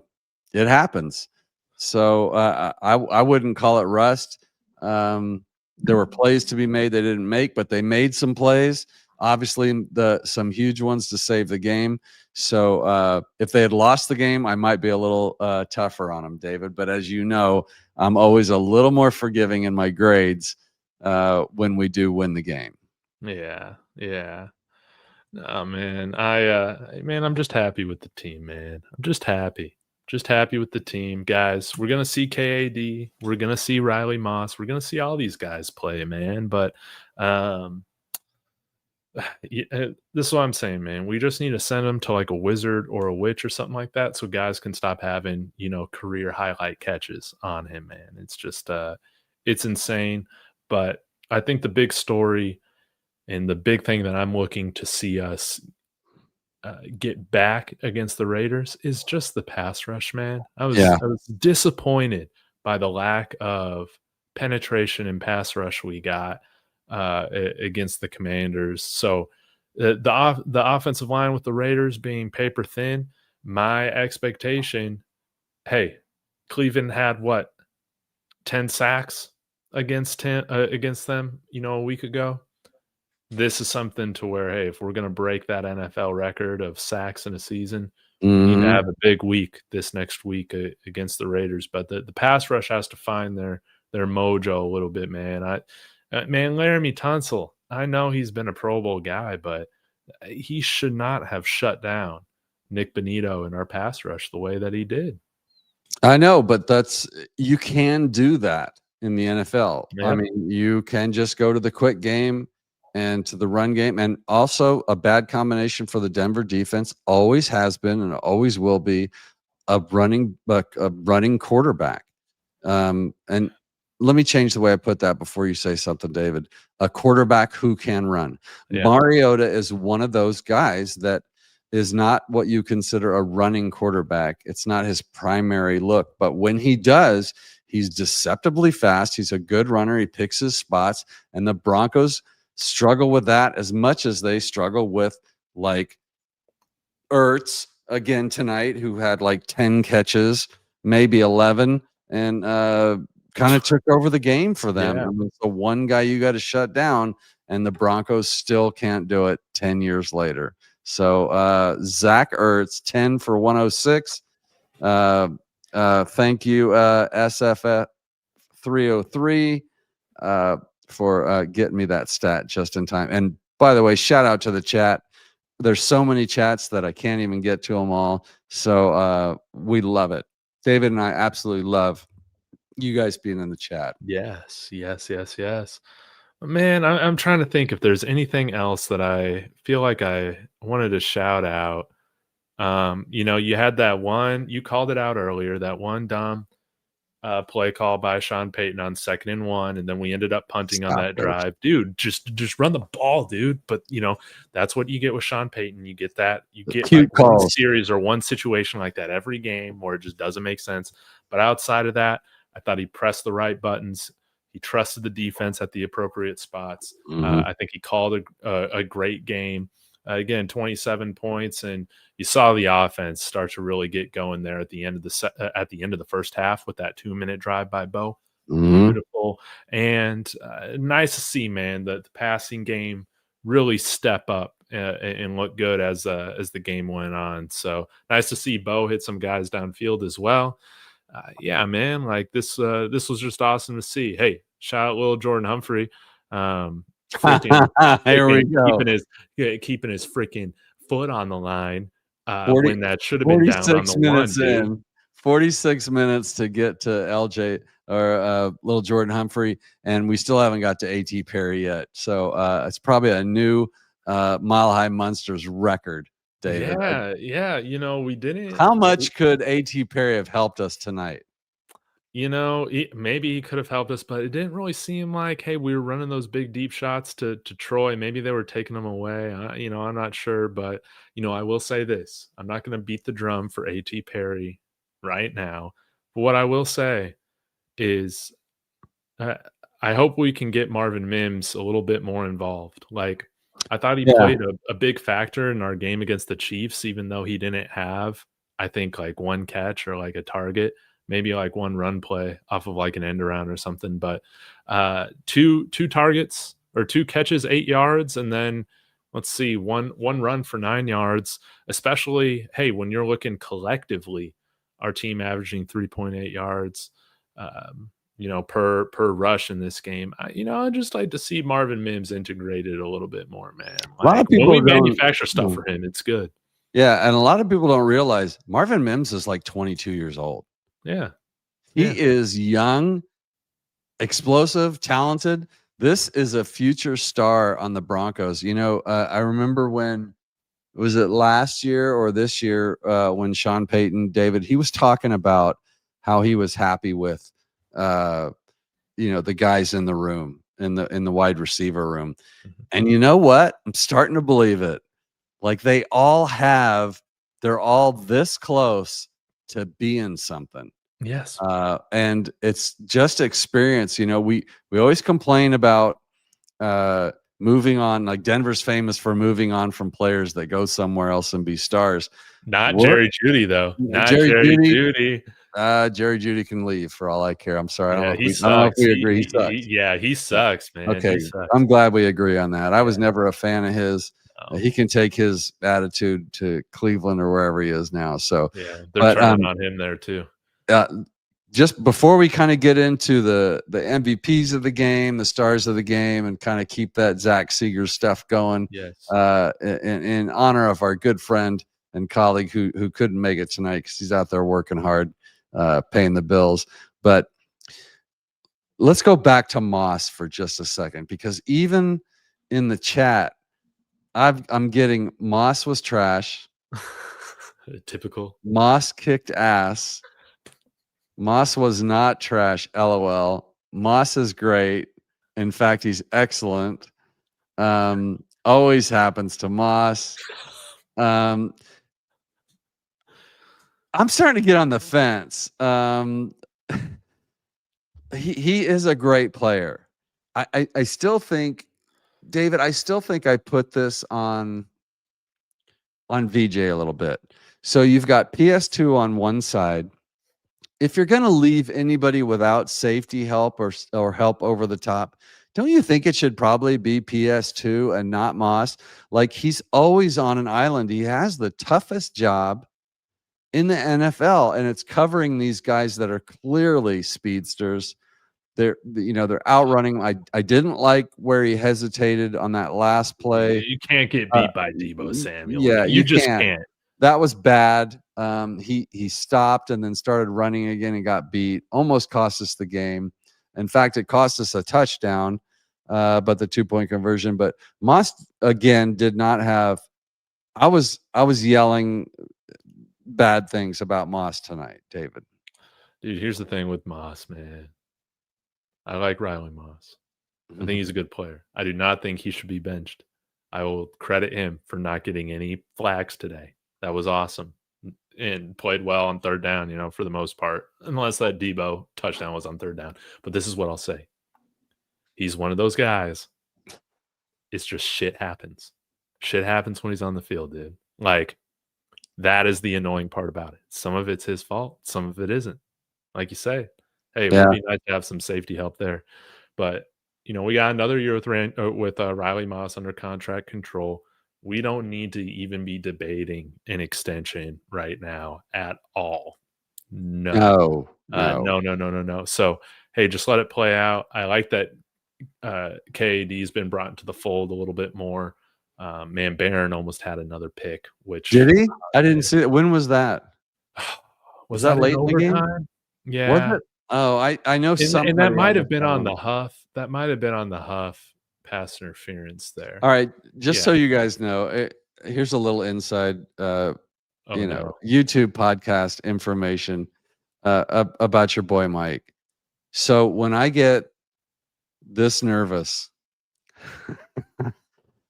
it happens. So I wouldn't call it rust. There were plays to be made they didn't make, but they made some plays. Obviously, some huge ones to save the game. So if they had lost the game, I might be a little tougher on them, David. But as you know, I'm always a little more forgiving in my grades when we do win the game. Yeah. Oh man, I'm just happy with the team, man. I'm just happy with the team, guys. We're gonna see KAD, we're gonna see Riley Moss, we're gonna see all these guys play, man. But this is what I'm saying, man. We just need to send them to like a wizard or a witch or something like that, so guys can stop having career highlight catches on him, man. It's just it's insane. But I think the big story and the big thing that I'm looking to see us get back against the Raiders is just the pass rush, man. I was disappointed by the lack of penetration and pass rush we got against the Commanders. So the offensive line with the Raiders being paper thin, my expectation, hey, Cleveland had 10 sacks against them, a week ago. This is something to where, hey, if we're going to break that NFL record of sacks in a season, we need to have a big week this next week against the Raiders. But the pass rush has to find their mojo a little bit, man. Laramie Tunsil, I know he's been a Pro Bowl guy, but he should not have shut down Nick Bonito in our pass rush the way that he did. I know, but you can do that in the NFL. Yep. I mean, you can just go to the quick game and to the run game. And also a bad combination for the Denver defense always has been and always will be a running quarterback. And let me change the way I put that before you say something, David. A quarterback who can run. Yeah. Mariota is one of those guys that is not what you consider a running quarterback. It's not his primary look, but when he does, he's deceptively fast. He's a good runner. He picks his spots, and the Broncos struggle with that as much as they struggle with like Ertz again tonight, who had like 10 catches, maybe 11, and kind of took over the game for them. Yeah. And it's the one guy you got to shut down, and the Broncos still can't do it 10 years later. So Zach Ertz, 10 for 106. Thank you, SFF 303, for getting me that stat just in time. And by the way, shout out to the chat. there's so many chats that I can't even get to them all. So we love it. David and I absolutely love you guys being in the chat. Yes. Man, I'm trying to think if there's anything else that I feel like I wanted to shout out. You had that one, you called it out earlier, that one dumb play call by Sean Payton on 2nd and 1, and then we ended up punting on that drive. Dude, just run the ball, dude. But that's what you get with Sean Payton. You get that. You get cute like one calls. series or one situation like that every game where it just doesn't make sense. But outside of that, I thought he pressed the right buttons. He trusted the defense at the appropriate spots. I think he called a great game. Again, 27 points, and you saw the offense start to really get going there at the end of the first half with that 2-minute drive by Bo. Beautiful, and nice to see, man, that the passing game really step up and look good as the game went on. So nice to see Bo hit some guys downfield as well. Yeah, man, like this was just awesome to see. Hey, shout out little Jordan Humphrey. Here we go. Keeping his freaking foot on the line when that should have been down on the minutes one, dude. in. 46 minutes to get to LJ or little Jordan Humphrey, and we still haven't got to A.T. Perry yet. So it's probably a new Mile High Monsters record, David. Yeah. We didn't. How much could A.T. Perry have helped us tonight? Maybe he could have helped us, but it didn't really seem like, hey, we were running those big deep shots to Troy. Maybe they were taking them away. I'm not sure, but I will say this: I'm not going to beat the drum for A.T. Perry right now. But what I will say is, I hope we can get Marvin Mims a little bit more involved. Like, I thought he played a big factor in our game against the Chiefs, even though he didn't have, I think, like one catch or like a target. Maybe like one run play off of like an end around or something, but two targets or 2 catches, 8 yards, and then let's see, one run for 9 yards. Especially, hey, when you're looking collectively, our team averaging 3.8 yards, per rush in this game. I'd just like to see Marvin Mims integrated a little bit more, man. Like, a lot of people when we manufacture stuff for him, it's good. Yeah, and a lot of people don't realize Marvin Mims is like 22 years old. Yeah. He is young, explosive, talented. This is a future star on the Broncos. I remember when, was it last year or this year, when Sean Payton, David, he was talking about how he was happy with, the guys in the room, in the wide receiver room. And you know what? I'm starting to believe it. Like they're all this close to being something. Yes. And it's just experience. We always complain about moving on. Like Denver's famous for moving on from players that go somewhere else and be stars. Not Jerry Jeudy, though. Not Jerry Jeudy. Jerry Jeudy can leave for all I care. I'm sorry. I don't know if we agree. He sucks. He sucks, man. Okay. Sucks. I'm glad we agree on that. I was never a fan of his. He can take his attitude to Cleveland or wherever he is now. So they're turning on him there too. Just before we kind of get into the MVPs of the game, the stars of the game, and kind of keep that Zach Seeger stuff going, in honor of our good friend and colleague who couldn't make it tonight because he's out there working hard, paying the bills. But let's go back to Moss for just a second, because even in the chat, I'm getting Moss was trash. Typical. Moss kicked ass. Moss was not trash. LOL. Moss is great. In fact, he's excellent. Always happens to Moss. I'm starting to get on the fence. He is a great player. I still think, David, I put this on VJ a little bit. So you've got PS2 on one side. If you're going to leave anybody without safety help or help over the top, don't you think it should probably be PS2 and not Moss? Like, he's always on an island. He has the toughest job in the NFL, and it's covering these guys that are clearly speedsters. they're outrunning. I didn't like where he hesitated on that last play. You can't get beat by Deebo Samuel. Yeah, You just can't. That was bad. He stopped and then started running again and got beat. Almost cost us the game. In fact, it cost us a touchdown, but the 2-point conversion. But Moss again did not have. I was yelling bad things about Moss tonight, David. Dude, here's the thing with Moss, man. I like Riley Moss. I think he's a good player. I do not think he should be benched. I will credit him for not getting any flags today. That was awesome and played well on third down, for the most part, unless that Deebo touchdown was on third down. But this is what I'll say. He's one of those guys. It's just shit happens. Shit happens when he's on the field, dude. Like, that is the annoying part about it. Some of it's his fault. Some of it isn't. Like you say, hey, it would be nice to have some safety help there. But, we got another year with Riley Moss under contract control. We don't need to even be debating an extension right now at all. No. So, hey, just let it play out. I like that KAD's been brought into the fold a little bit more. Man, Barron almost had another pick. Which did he? I didn't see it. When was that? Was that late in the game? Yeah. Was it? Oh, I know something. And that might have been on the Huff. That might have been on the Huff pass interference there. All right, just so you guys know, here's a little inside, YouTube podcast information about your boy Mike. So when I get this nervous,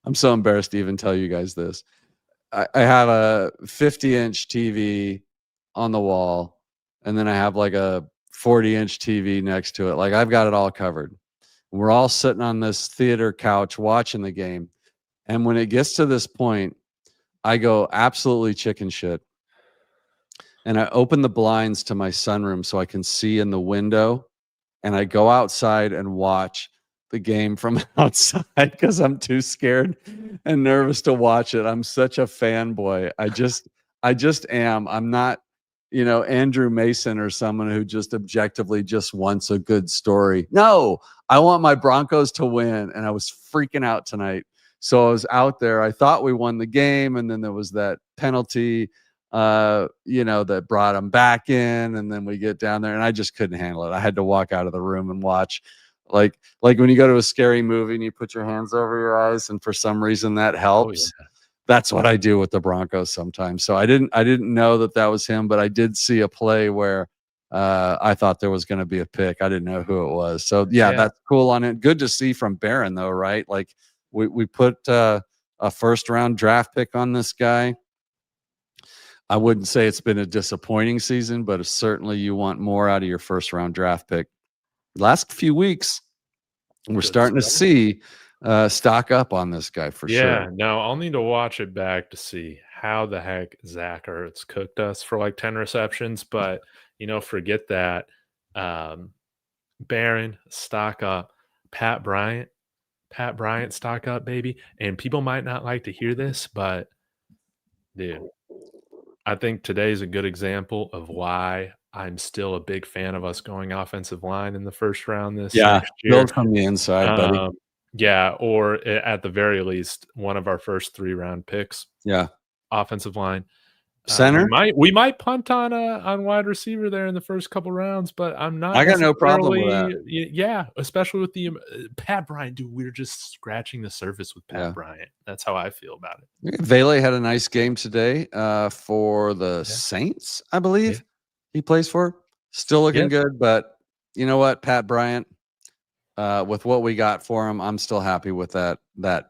I'm so embarrassed to even tell you guys this. I have a 50-inch TV on the wall, and then I have like a 40-inch TV next to it. Like, I've got it all covered. We're all sitting on this theater couch watching the game. And when it gets to this point, I go absolutely chicken shit. And I open the blinds to my sunroom so I can see in the window. And I go outside and watch the game from outside because I'm too scared and nervous to watch it. I'm such a fanboy. I just am. I'm not, Andrew Mason or someone who just objectively just wants a good story. No, I want my Broncos to win. And I was freaking out tonight. So I was out there. I thought we won the game. And then there was that penalty, that brought them back in. And then we get down there and I just couldn't handle it. I had to walk out of the room and watch. Like when you go to a scary movie and you put your hands over your eyes and for some reason that helps. Oh, yeah. That's what I do with the Broncos sometimes. So I didn't know that was him, but I did see a play where I thought there was going to be a pick. I didn't know who it was. So yeah, that's cool on it. Good to see from Barron though, right? Like we put a first round draft pick on this guy. I wouldn't say it's been a disappointing season, but certainly you want more out of your first round draft pick. Last few weeks, we're starting to see stock up on this guy for sure. Yeah, no, I'll need to watch it back to see how the heck Zach Ertz cooked us for like 10 receptions. But, forget that. Barron, stock up. Pat Bryant, stock up, baby. And people might not like to hear this, but, dude, I think today's a good example of why I'm still a big fan of us going offensive line in the first round next year. Build from the inside, buddy. Yeah, or at the very least, one of our first 3-round picks. Yeah, offensive line. Center. We might punt on wide receiver there in the first couple rounds, but I'm not. I got no problem with that. Yeah, especially with the Pat Bryant, dude. We're just scratching the surface with Pat Bryant. That's how I feel about it. Vele had a nice game today for the Saints, I believe. He plays for. Still looking good, but you know what, Pat Bryant. With what we got for him, I'm still happy with that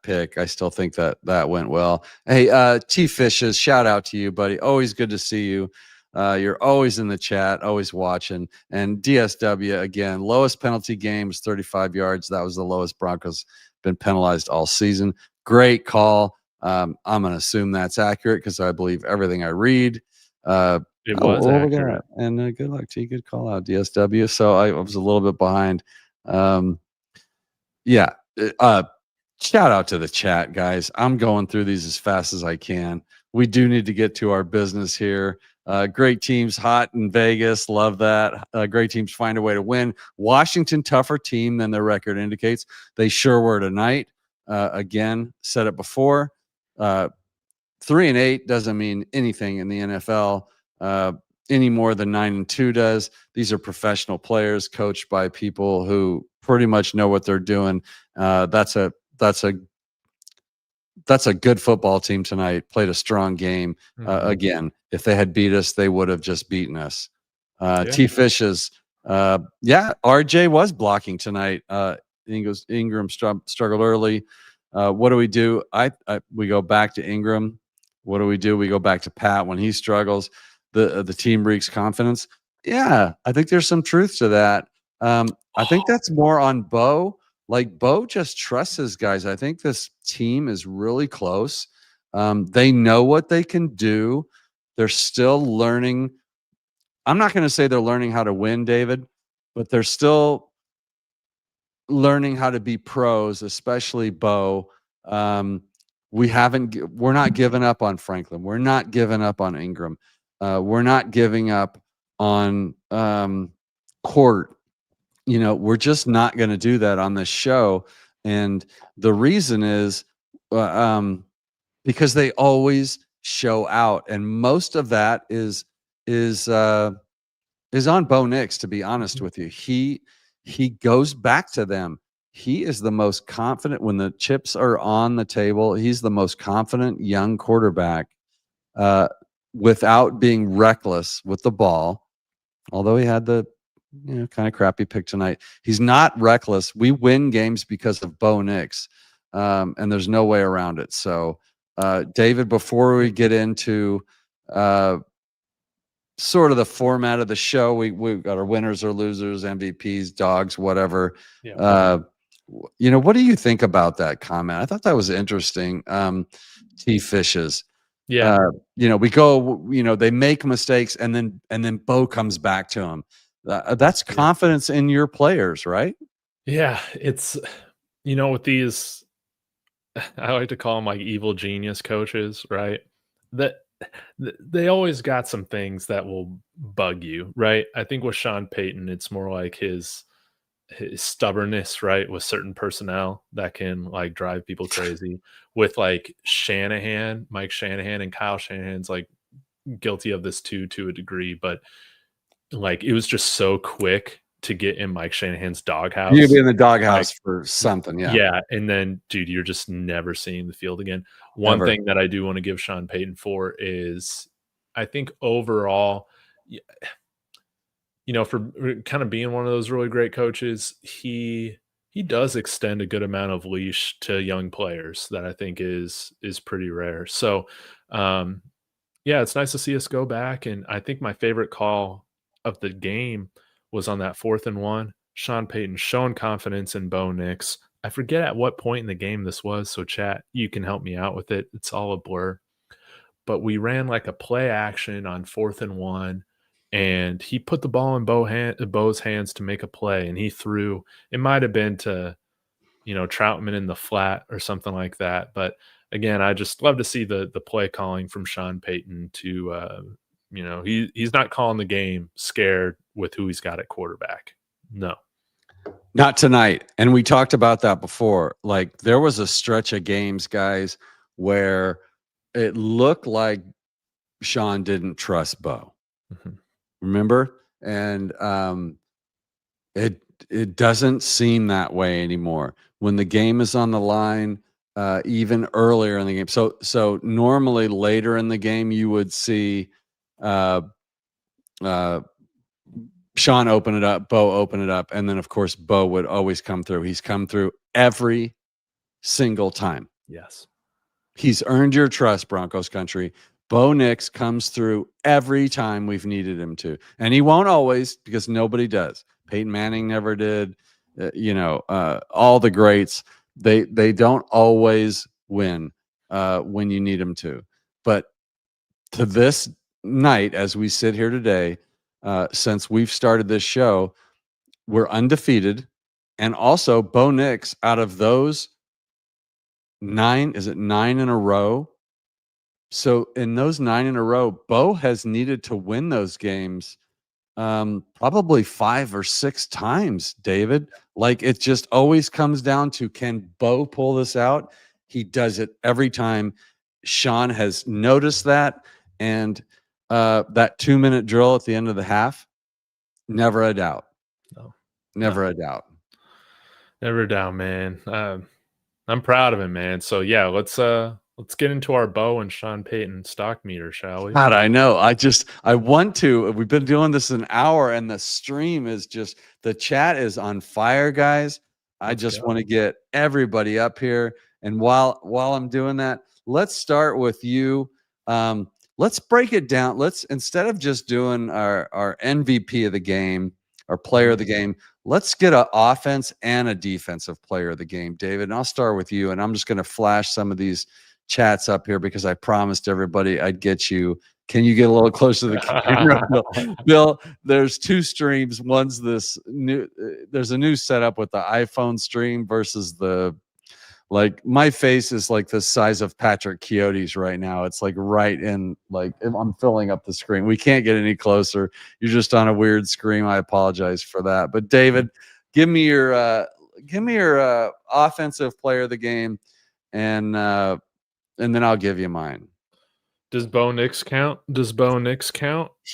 pick. I still think that went well. Hey, T Fishes, shout out to you, buddy. Always good to see you. You're always in the chat, always watching. And DSW again, lowest penalty games, 35 yards. That was the lowest Broncos been penalized all season. Great call. I'm gonna assume that's accurate because I believe everything I read. It was accurate. And good luck to you. Good call out, DSW. So I was a little bit behind. Shout out to the chat, guys. I'm going through these as fast as I can. We do need to get to our business here. Great teams hot in Vegas. Love that. Great teams find a way to win. Washington, tougher team than their record indicates. They sure were tonight. Again, said it before. 3-8 doesn't mean anything in the NFL any more than 9-2 does. These are professional players coached by people who pretty much know what they're doing. That's a good football team tonight. Played a strong game. Again, if they had beat us, they would have just beaten us. T. Fish's, RJ was blocking tonight. Ingram struggled early. What do we do? We go back to Ingram. What do? We go back to Pat when he struggles. The team reeks confidence. Yeah, I think there's some truth to that. I think that's more on Bo. Like, Bo just trusts his guys. I think this team is really close. They know what they can do. They're still learning. I'm not going to say they're learning how to win, David, but they're still learning how to be pros, especially Bo. We're not giving up on Franklin. We're not giving up on Ingram. We're not giving up on Court. We're just not going to do that on this show. And the reason is because they always show out. And most of that is on Bo Nix, to be honest with you. He goes back to them. He is the most confident when the chips are on the table. He's the most confident young quarterback without being reckless with the ball. Although he had the kind of crappy pick tonight, he's not reckless. We win games because of Bo Nix, and there's no way around it. So, David, before we get into sort of the format of the show, we've got our winners or losers, MVPs, dogs, whatever. Yeah. What do you think about that comment? I thought that was interesting. T. Fish's. Yeah. We go, they make mistakes and then Bo comes back to them. That's confidence in your players, right? Yeah. It's, with these, I like to call them like evil genius coaches, right? That they always got some things that will bug you, right? I think with Sean Payton, it's more like his stubbornness, right, with certain personnel that can like drive people crazy. With like Mike Shanahan, and Kyle Shanahan's like guilty of this too, to a degree, but like it was just so quick to get in Mike Shanahan's doghouse. You'd be in the doghouse for something, yeah. Yeah, and then, dude, you're just never seeing the field again. One thing that I do want to give Sean Payton for is, I think overall, for kind of being one of those really great coaches, he does extend a good amount of leash to young players that I think is pretty rare. So, it's nice to see us go back. And I think my favorite call of the game was on that 4th and 1. Sean Payton showing confidence in Bo Nix. I forget at what point in the game this was, so chat, you can help me out with it. It's all a blur. But we ran like a play action on 4th and 1, and he put the ball in Bo's hands to make a play, and he threw. It might have been to, Troutman in the flat or something like that. But again, I just love to see the play calling from Sean Payton to, he's not calling the game scared with who he's got at quarterback. No. Not tonight. And we talked about that before. Like, there was a stretch of games, guys, where it looked like Sean didn't trust Bo. Mm-hmm. Remember? And it doesn't seem that way anymore. When the game is on the line, even earlier in the game. So normally later in the game, you would see Sean open it up, Bo open it up, and then of course Bo would always come through. He's come through every single time. Yes. He's earned your trust, Broncos country. Bo Nix comes through every time we've needed him to. And he won't always, because nobody does. Peyton Manning never did. All the greats, they don't always win when you need them to. But to this night, as we sit here today, since we've started this show, we're undefeated. And also, Bo Nix, out of those 9 in a row, So in those 9 in a row, Bo has needed to win those games probably 5 or 6 times, David. Like it just always comes down to, can Bo pull this out? He does it every time. Sean has noticed that, and that 2-minute drill at the end of the half, never a doubt. No, Never a doubt. Never a doubt, man. I'm proud of him, man. So yeah, let's get into our Bo and Sean Payton stock meter, shall we? God, I know. I want to. We've been doing this an hour, and the stream is just, the chat is on fire, guys. I just want to get everybody up here. And while I'm doing that, let's start with you. Let's break it down. Let's, instead of just doing our MVP of the game, our player of the game, let's get an offense and a defensive player of the game, David. And I'll start with you. And I'm just going to flash some of these chats up here because I promised everybody I'd get you. Can you get a little closer to the camera, Bill? Bill, there's 2 streams. One's this new, there's a new setup with the iPhone stream versus the, like, my face is like the size of Patrick Chiody's right now. It's like right in, like, I'm filling up the screen. We can't get any closer. You're just on a weird screen. I apologize for that. But David, give me your offensive player of the game, and then I'll give you mine. Does Bo Nix count? He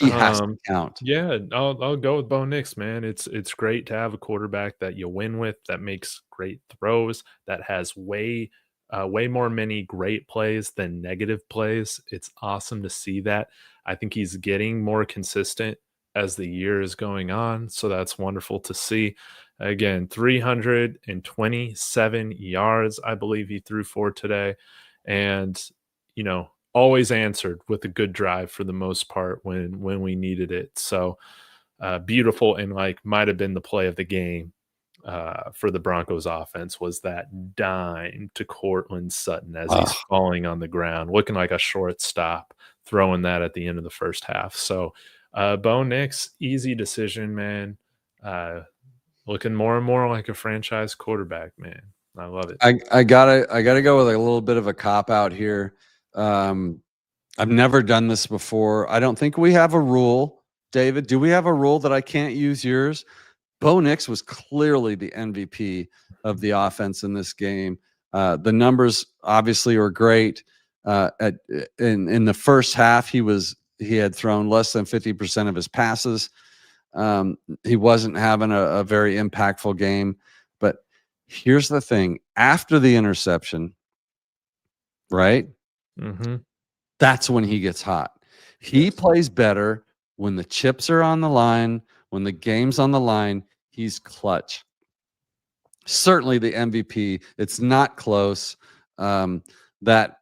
has to count. Yeah, I'll go with Bo Nix, man. It's great to have a quarterback that you win with, that makes great throws, that has way many great plays than negative plays. It's awesome to see that. I think he's getting more consistent as the year is going on, so that's wonderful to see. Again, 327 yards, I believe he threw for today, and always answered with a good drive for the most part when we needed it. So beautiful, and like might have been the play of the game for the Broncos offense was that dime to Cortland Sutton as he's falling on the ground, looking like a shortstop, throwing that at the end of the first half. So Bo Nix, easy decision, man. Looking more and more like a franchise quarterback, man. I love it. I gotta go with a little bit of a cop out here. I've never done this before. I don't think we have a rule. David, do we have a rule that I can't use yours? Bo Nix was clearly the MVP of the offense in this game. The numbers obviously were great. In the first half, he had thrown less than 50% of his passes. He wasn't having a very impactful game. But here's the thing: after the interception, right? Mm-hmm. That's when he gets hot. He plays better when the chips are on the line, when the game's on the line. He's clutch. Certainly the MVP. It's not close. That,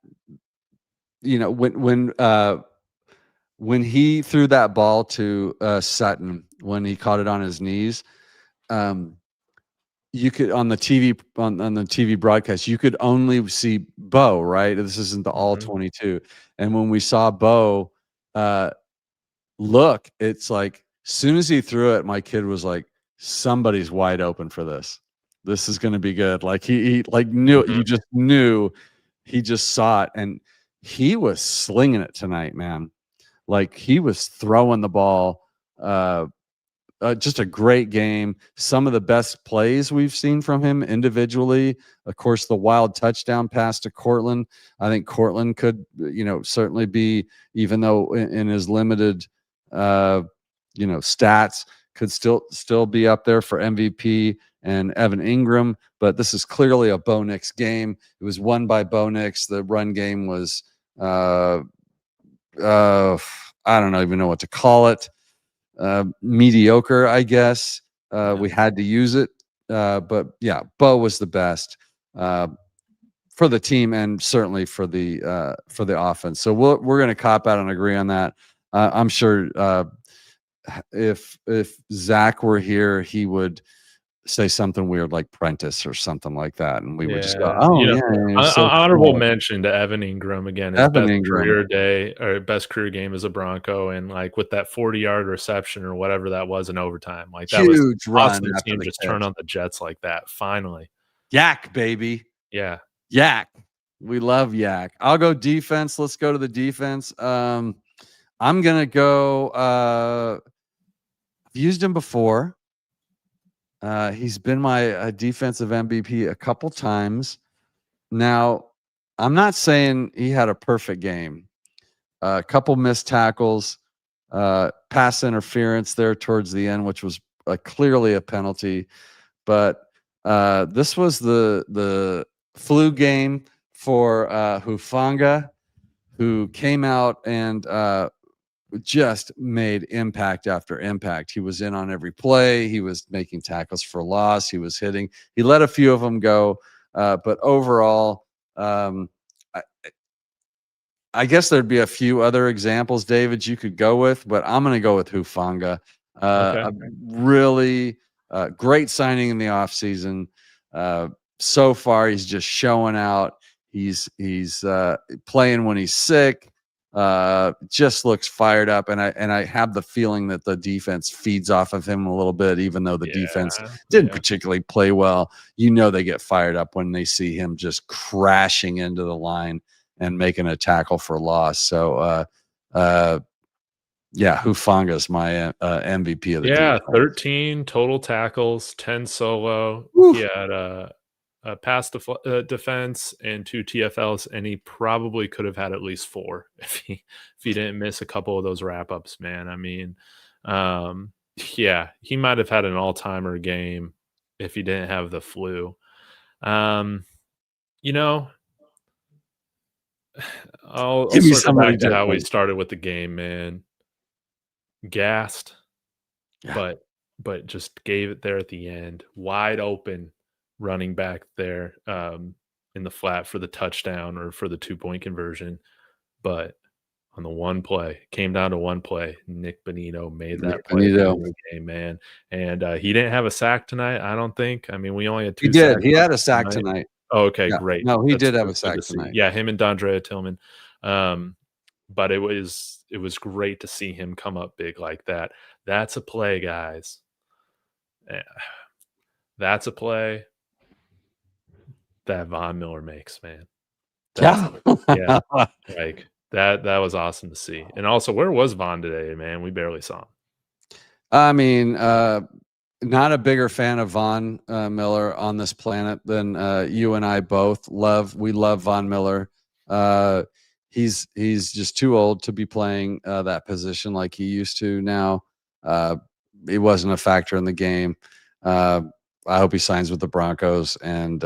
when he threw that ball to Sutton, when he caught it on his knees, you could, on the TV broadcast, you could only see Bo, right? This isn't the all 22. And when we saw Bo look, it's like, as soon as he threw it, my kid was like, somebody's wide open for this. This is going to be good. Like he like knew, you just knew, he just saw it, and he was slinging it tonight, man. Like he was throwing the ball. Just a great game. Some of the best plays we've seen from him individually. Of course, the wild touchdown pass to Cortland. I think Cortland could, certainly be, even though in his limited, stats, could still be up there for MVP, and Evan Ingram. But this is clearly a Bo Nix game. It was won by Bo Nix. The run game was, I don't even know what to call it. Mediocre, I guess. We had to use it. But yeah, Bo was the best for the team, and certainly for the offense. So we're going to cop out and agree on that. I'm sure if Zach were here, he would say something weird like Prentice or something like that, and we would just go, honorable mention to Evan Ingram again. His Evan best Ingram. career day, or best career game as a Bronco, and like with that 40-yard reception or whatever that was in overtime, like that Huge was run awesome. The team the just catch. turn on the Jets like that finally. Yak, baby. Yeah. Yak. We love Yak. I'll go defense. Let's go to the defense. I'm gonna go. I've used him before. He's been my defensive MVP a couple times. Now, I'm not saying he had a perfect game. A couple missed tackles, pass interference there towards the end, which was clearly a penalty. But this was the flu game for Hufanga, who came out and just made impact after impact. He was in on every play. He was making tackles for loss. He was hitting. He let a few of them go. But overall, I guess there'd be a few other examples, David, you could go with, but I'm going to go with Hufanga. Okay. A really great signing in the offseason. So far, he's just showing out. He's playing when he's sick. Just looks fired up, and I have the feeling that the defense feeds off of him a little bit, even though the defense didn't particularly play well. They get fired up when they see him just crashing into the line and making a tackle for loss. So, Hufanga is my MVP of the defense. 13 total tackles, 10 solo. Woo. He had a pass defense and 2 TFLs, and he probably could have had at least 4 if he didn't miss a couple of those wrap ups. Man, I mean, he might have had an all timer game if he didn't have the flu. I'll circle back to how we started with the game, man. Gassed, but just gave it there at the end. Wide open running back there in the flat for the touchdown or for the 2-point conversion. But on the one play, came down to one play. Nick Bonito made that play for the game, man. And he didn't have a sack tonight, I don't think. I mean, we only had 2 sacks. He had a sack tonight. Oh, okay, great. No, he did have a sack tonight. Yeah, him and Dondrea Tillman. But it was great to see him come up big like that. That's a play, guys. That's a play that Von Miller makes, man. Yeah, like that was awesome to see. And also, where was Von today, man? We barely saw him. I mean, not a bigger fan of Von Miller on this planet than you and I both love. We love Von Miller. He's just too old to be playing that position like he used to now. He wasn't a factor in the game. I hope he signs with the Broncos and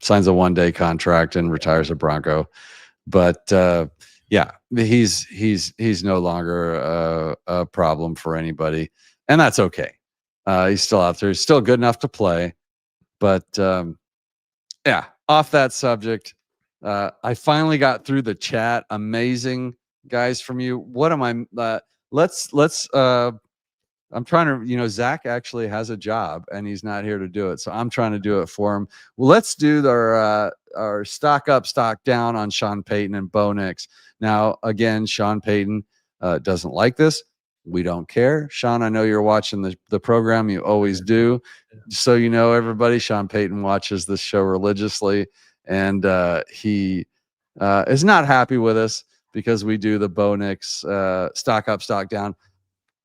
signs a 1-day contract and retires a Bronco. But he's no longer a problem for anybody, and that's okay. He's still out there. He's still good enough to play. But off that subject, I finally got through the chat. Amazing guys from you. What am I? Let's. I'm trying to. Zach actually has a job and he's not here to do it, so I'm trying to do it for him. Well, let's do our stock up, stock down on Sean Payton and Bo Nix. Now, again, Sean Payton doesn't like this. We don't care. Sean, I know you're watching the program. You always do. So everybody, Sean Payton watches this show religiously. And he is not happy with us because we do the Bo Nix stock up, stock down.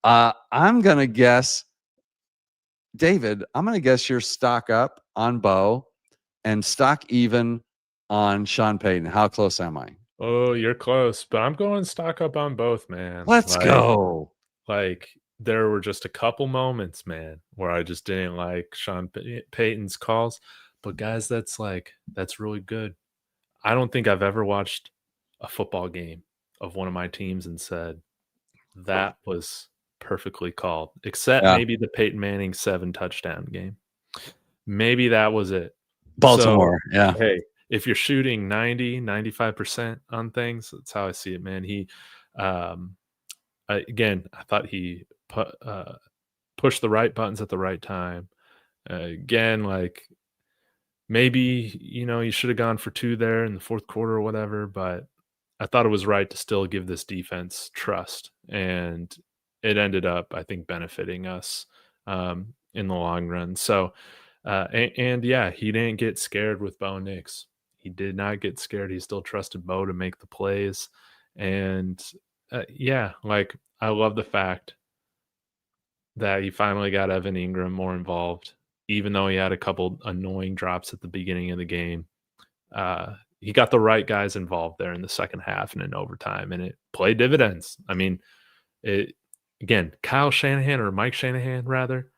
I'm going to guess, David, you're stock up on Bo and stock even on Sean Payton. How close am I? Oh, you're close, but I'm going stock up on both, man. Let's go. Like, there were just a couple moments, man, where I just didn't like Sean Payton's calls. But guys, that's really good. I don't think I've ever watched a football game of one of my teams and said that was perfectly called, except maybe the Peyton Manning 7 touchdown game. Maybe that was it. Baltimore. So, hey, if you're shooting 90-95% on things, that's how I see it, man. He again, I thought he pushed the right buttons at the right time. Again, like, maybe, you should have gone for 2 there in the fourth quarter or whatever, but I thought it was right to still give this defense trust. And it ended up, I think, benefiting us in the long run. So, he didn't get scared with Bo Nix. He did not get scared. He still trusted Bo to make the plays. And yeah, like I love the fact that he finally got Evan Ingram more involved, even though he had a couple annoying drops at the beginning of the game. He got the right guys involved there in the second half and in overtime, and it played dividends. I mean, again, Kyle Shanahan or Mike Shanahan, rather,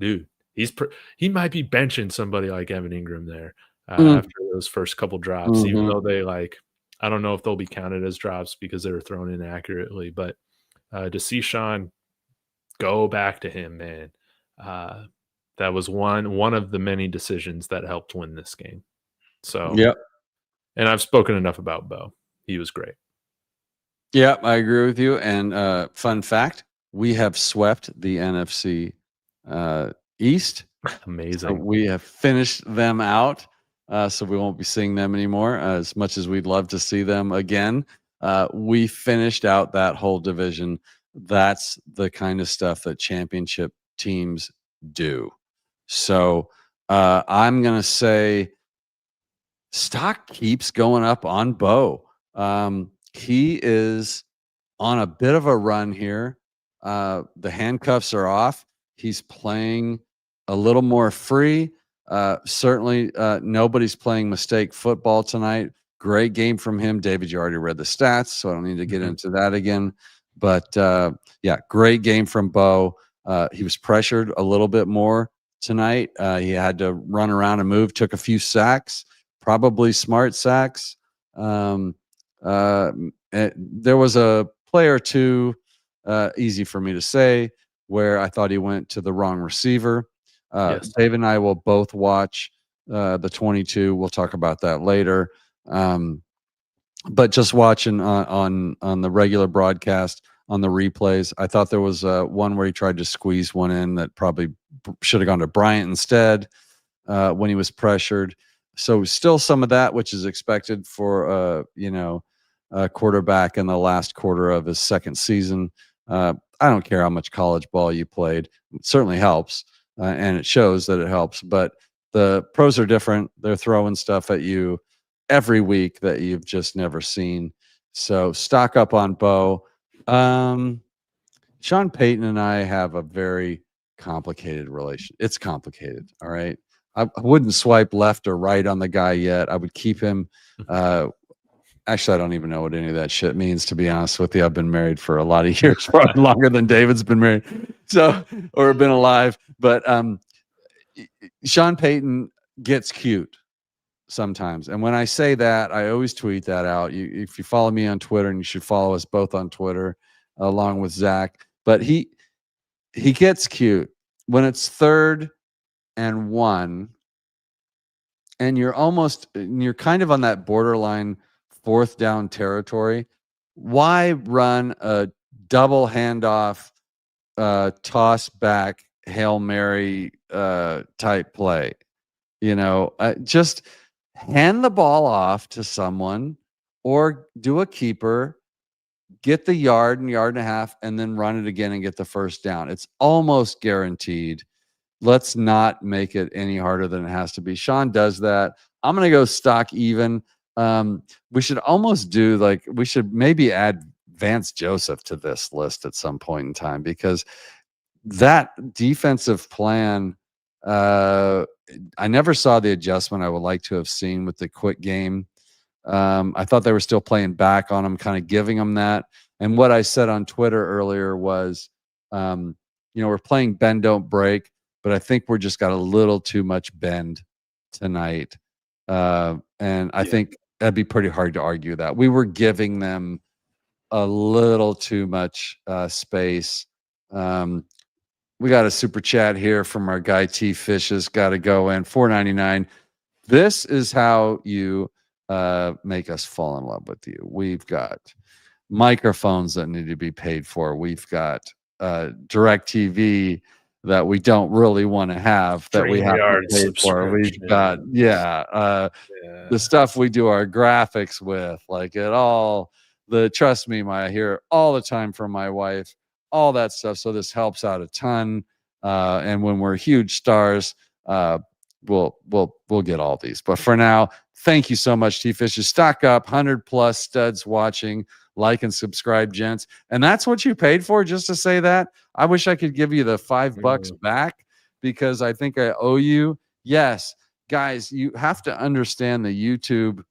dude, he might be benching somebody like Evan Ingram there after those first couple drops, even though they I don't know if they'll be counted as drops because they were thrown inaccurately, but to see Sean go back to him, man, that was one of the many decisions that helped win this game. So, yep. And I've spoken enough about Bo. He was great. Yeah, I agree with you. And fun fact, we have swept the NFC East. Amazing. So we have finished them out. So we won't be seeing them anymore. As much as we'd love to see them again, we finished out that whole division. That's the kind of stuff that championship teams do. So I'm going to say stock keeps going up on Bo. He is on a bit of a run here. The handcuffs are off. He's playing a little more free. Certainly, nobody's playing mistake football tonight. Great game from him. David, you already read the stats, so I don't need to get into that again. But yeah, great game from Bo. He was pressured a little bit more tonight. He had to run around and move, took a few sacks, probably smart sacks. There was a play or two, easy for me to say, where I thought he went to the wrong receiver. Yes. Dave and I will both watch the 22. We'll talk about that later. But just watching on the regular broadcast, on the replays, I thought there was one where he tried to squeeze one in that probably should have gone to Bryant instead when he was pressured. So still some of that, which is expected for a quarterback in the last quarter of his second season. I don't care how much college ball you played; it certainly helps, and it shows that it helps. But the pros are different; they're throwing stuff at you every week that you've just never seen. So stock up on Bo. Sean Payton and I have a very complicated relation. It's complicated. All right. I wouldn't swipe left or right on the guy yet. I would keep him. Actually, I don't even know what any of that shit means, to be honest with you. I've been married for a lot of years, probably longer than David's been married, or been alive. But Sean Payton gets cute sometimes. And when I say that, I always tweet that out. If you follow me on Twitter, and you should follow us both on Twitter, along with Zach. But he gets cute when it's 3rd and 1, and you're kind of on that borderline 4th down territory. Why run a double handoff, toss back, Hail Mary type play? Just hand the ball off to someone, or do a keeper, get the yard and a half, and then run it again and get the first down. It's almost guaranteed. Let's not make it any harder than it has to be. Sean does that. I'm going to go stock even. We should almost we should maybe add Vance Joseph to this list at some point in time, because that defensive plan, I never saw the adjustment I would like to have seen with the quick game. I thought they were still playing back on him, kind of giving him that. And what I said on Twitter earlier was, we're playing bend, don't break, but I think we're just got a little too much bend tonight. And I think that'd be pretty hard to argue that. We were giving them a little too much space. We got a super chat here from our guy T Fishes. Got to go in $4.99. This is how you make us fall in love with you. We've got microphones that need to be paid for. We've got DirecTV that we don't really want to have, that we have to pay for. We've got the stuff we do our graphics with, like it all. Trust me, I hear all the time from my wife, all that stuff. So this helps out a ton. And when we're huge stars, we'll get all these. But for now, Thank you so much, T-Fishes. Stock up, 100+ studs watching. Like and subscribe, gents. And that's what you paid for, just to say that? I wish I could give you the $5 back, because I think I owe you. Yes, guys, you have to understand the YouTube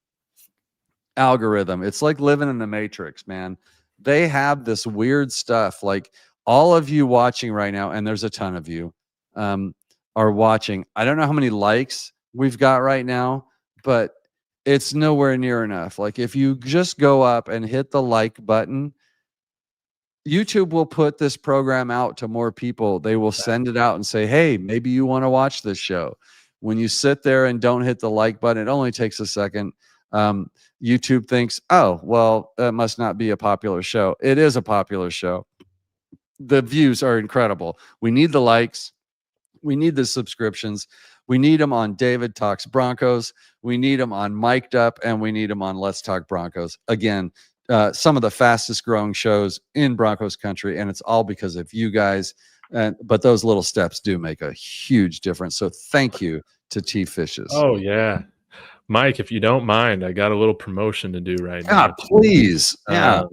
algorithm. It's like living in the Matrix, man. They have this weird stuff. Like, all of you watching right now, and there's a ton of you, are watching. I don't know how many likes we've got right now, but it's nowhere near enough. Like, if you just go up and hit the like button, YouTube will put this program out to more people. They will send it out and say, hey, maybe you want to watch this show. When you sit there and don't hit the like button, it only takes a second. YouTube thinks, oh, well, that must not be a popular show. It is a popular show. The views are incredible. We need the likes. We need the subscriptions. We need them on David Talks Broncos. We need them on Mic'd Up, and we need them on Let's Talk Broncos. Again, some of the fastest growing shows in Broncos country, and it's all because of you guys. But those little steps do make a huge difference. So thank you to T-Fishes. Oh, yeah. Mike, if you don't mind, I got a little promotion to do right now. Please. Yeah.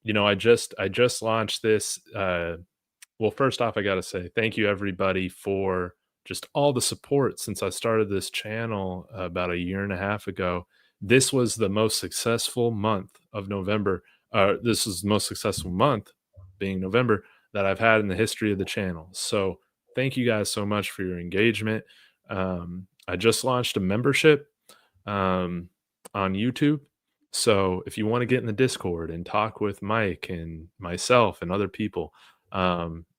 I just launched this. Well, first off, I got to say thank you, everybody, for just all the support since I started this channel about a year and a half ago. This was the most successful month of November. This is the most successful month, being November, that I've had in the history of the channel. So thank you guys so much for your engagement. I just launched a membership on YouTube. So if you want to get in the Discord and talk with Mike and myself and other people,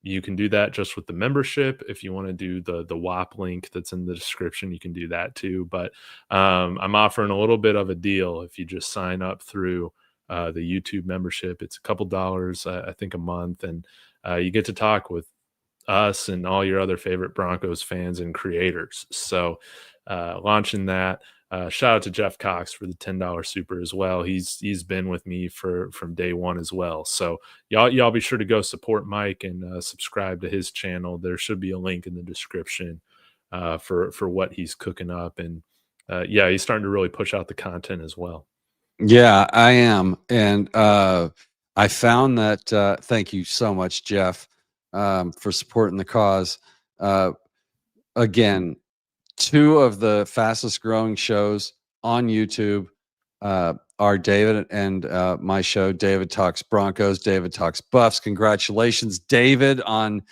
you can do that just with the membership. If you want to do the WAP link that's in the description, you can do that too. But I'm offering a little bit of a deal if you just sign up through the YouTube membership. It's a couple dollars, I think, a month, and you get to talk with us and all your other favorite Broncos fans and creators. So launching that. Shout out to Jeff Cox for the $10 super as well. He's been with me from day one as well. So y'all be sure to go support Mike and subscribe to his channel. There should be a link in the description for what he's cooking up. And he's starting to really push out the content as well. Yeah, I am. And I found that thank you so much, Jeff, for supporting the cause. Again, 2 of the fastest growing shows on YouTube are David and my show, David Talks Broncos, David Talks Buffs. Congratulations, David, on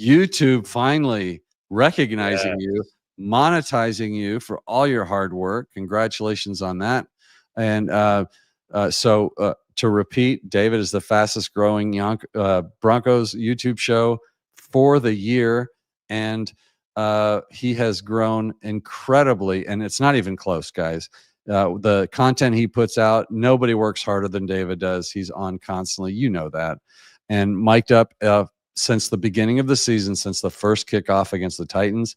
YouTube finally recognizing you, monetizing you for all your hard work. Congratulations on that. And so to repeat, David is the fastest growing Broncos YouTube show for the year. And he has grown incredibly, and it's not even close, guys. The content he puts out, nobody works harder than David does. He's on constantly, you know that. And Mic'd Up since the beginning of the season, since the first kickoff against the Titans,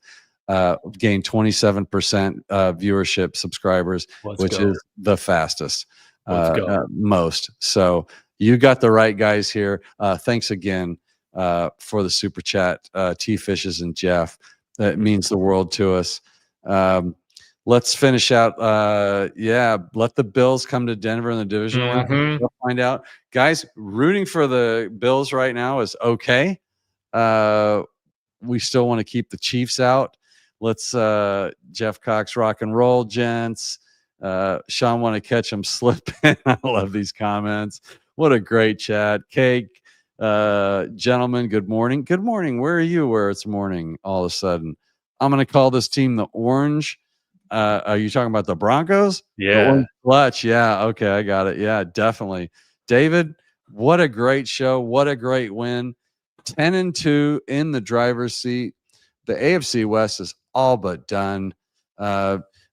gained 27% viewership subscribers, which is the fastest most. So you got the right guys here. Thanks again for the super chat, T-Fishes and Jeff. That means the world to us. Let's finish out. Let the Bills come to Denver in the divisional round. We'll find out. Guys, rooting for the Bills right now is okay. We still want to keep the Chiefs out. Let's Jeff Cox rock and roll, gents. Sean want to catch him slipping. I love these comments. What a great chat. Cake. Gentlemen, good morning. Good morning. Where are you? Where it's morning all of a sudden. I'm going to call this team the Orange. Are you talking about the Broncos? Yeah. The Orange Clutch. Yeah. Okay. I got it. Yeah, definitely. David, what a great show. What a great win. 10-2 in the driver's seat. The AFC West is all but done.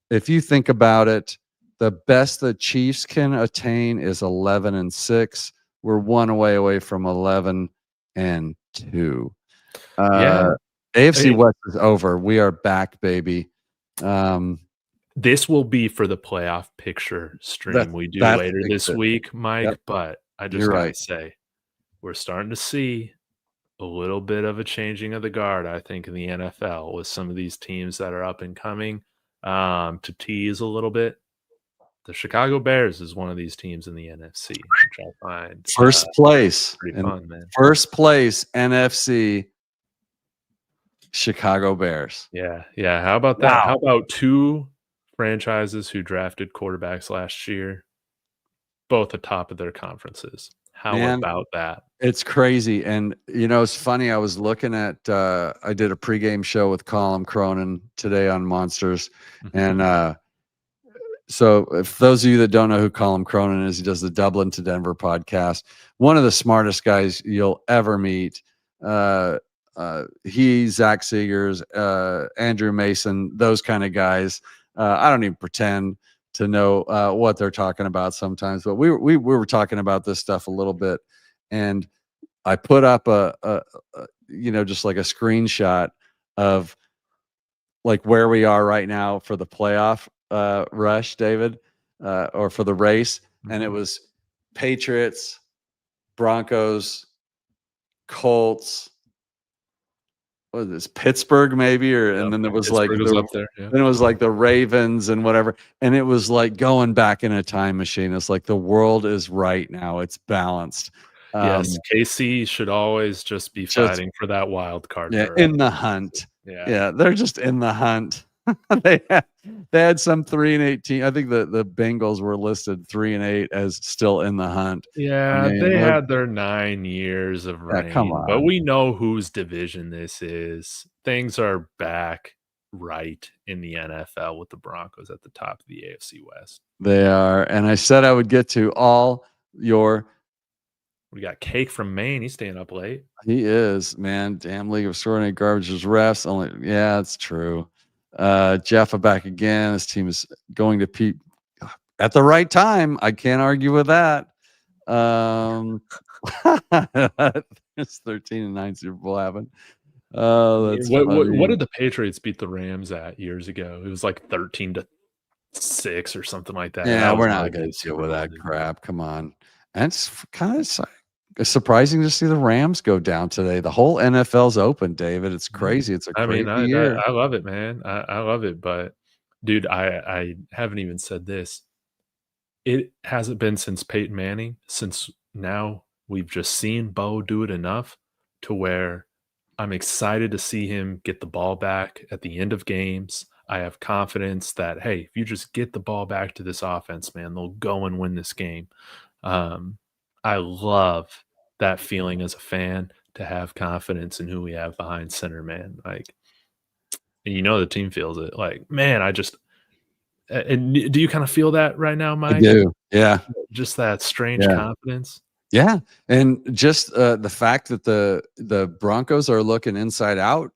If you think about it, the best the Chiefs can attain is 11-6. We're one away from 11-2. AFC West is over. We are back, baby. This will be for the playoff picture stream we do later this week, Mike. Yep. But I just gotta say, we're starting to see a little bit of a changing of the guard, I think, in the NFL with some of these teams that are up and coming. To tease a little bit, the Chicago Bears is one of these teams in the NFC, which I find First place. pretty And fun, man. first place NFC Chicago Bears. Yeah. How about that? How about two franchises who drafted quarterbacks last year, both atop of their conferences? How about that? It's crazy. And, it's funny. I was looking at, I did a pregame show with Colin Cronin today on Monsters. And so if those of you that don't know who Colin Cronin is, he does the Dublin to Denver podcast. One of the smartest guys you'll ever meet. He, Zach Seegers, Andrew Mason, those kind of guys. I don't even pretend to know what they're talking about sometimes, but we were talking about this stuff a little bit, and I put up a just like a screenshot of like where we are right now for the playoff rush, David, or for the race, and it was Patriots, Broncos, Colts. What was this, Pittsburgh maybe, and then there was like up there, yeah. then it was like the Ravens and whatever, and it was like going back in a time machine. It's like the world is right now; it's balanced. Yes, KC should always just be fighting for that wild card. Yeah, in the hunt. Yeah, they're just in the hunt. they had some 3-8 I think the Bengals were listed 3-8 as still in the hunt. Yeah, they had their 9 years of reign. Come on. But we know whose division this is. Things are back right in the NFL with the Broncos at the top of the AFC West. They are. And I said I would get to all your. We got Cake from Maine. He's staying up late. He is, man. Damn League of Extraordinary Garbage's refs. Yeah, it's true. Jeff, I'm back again. This team is going to peak at the right time. I can't argue with that. It's 13-9 Super Bowl happened. Oh, that's what did the Patriots beat the Rams at years ago? It was like 13-6 or something like that. Yeah, we're not going to deal with that crap. Come on. And it's kind of surprising to see the Rams go down today. The whole NFL's open, David. It's crazy. It's a crazy year. I love it, man. I love it. But, dude, I haven't even said this. It hasn't been since Peyton Manning. Since now we've just seen Bo do it enough to where I'm excited to see him get the ball back at the end of games. I have confidence that, hey, if you just get the ball back to this offense, man, they'll go and win this game. I love that feeling as a fan to have confidence in who we have behind center, man. Like, and the team feels it. Like, man, and do you kind of feel that right now, Mike? I do. Yeah. Just that strange confidence. Yeah. And just the fact that the Broncos are looking inside out,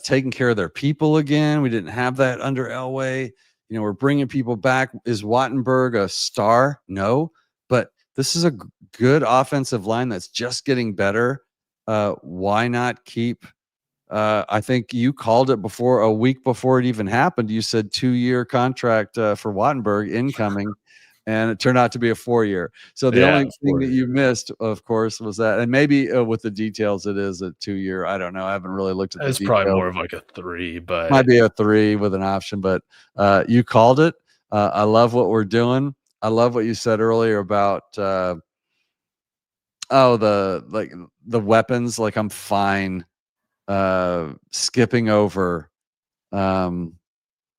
taking care of their people again. We didn't have that under Elway. We're bringing people back. Is Wattenberg a star? No. But this is a good offensive line that's just getting better. Why not keep? I think you called it before, a week before it even happened. You said 2-year contract for Wattenberg incoming, and it turned out to be a 4-year. So the only thing that you missed, of course, was that, and maybe with the details, it is a 2-year. I don't know. I haven't really looked at the details. It's probably more of like a 3, but might be a 3 with an option. But you called it. I love what we're doing. I love what you said earlier about the weapons. Like, I'm fine skipping over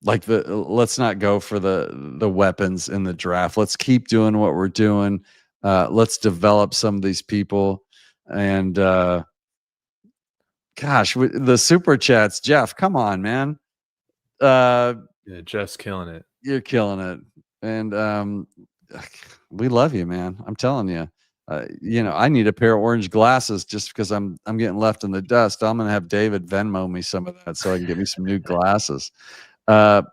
let's not go for the weapons in the draft. Let's keep doing what we're doing. Let's develop some of these people. And the super chats, Jeff, come on, man. Jeff's killing it. You're killing it. And we love you, man. I'm telling you. I need a pair of orange glasses just because I'm getting left in the dust. I'm gonna have David Venmo me some of that so I can get me some new glasses. A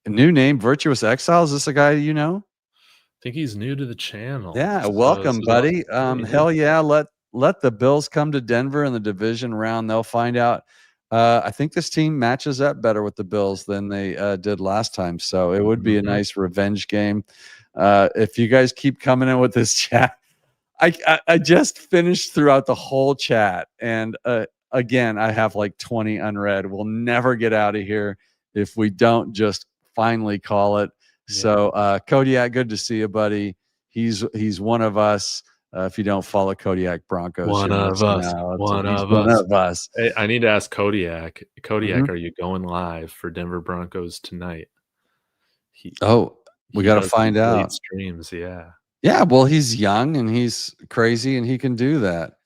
new name, Virtuous Exile. Is this a guy you know? I think he's new to the channel. Yeah, welcome, buddy. Hell yeah, let the Bills come to Denver in the division round. They'll find out. I think this team matches up better with the Bills than they did last time. So it would be a nice revenge game. If you guys keep coming in with this chat, I just finished throughout the whole chat. And again, I have like 20 unread. We'll never get out of here if we don't just finally call it. So Kodiak, good to see you, buddy. He's one of us. If you don't follow Kodiak Broncos, One you're of missing us. out. One He's of one us. of us. Hey, I need to ask Kodiak. Kodiak, Mhm. are you going live for Denver Broncos tonight? We He got to does find these late out. streams. Yeah. Yeah, well, he's young and he's crazy and he can do that.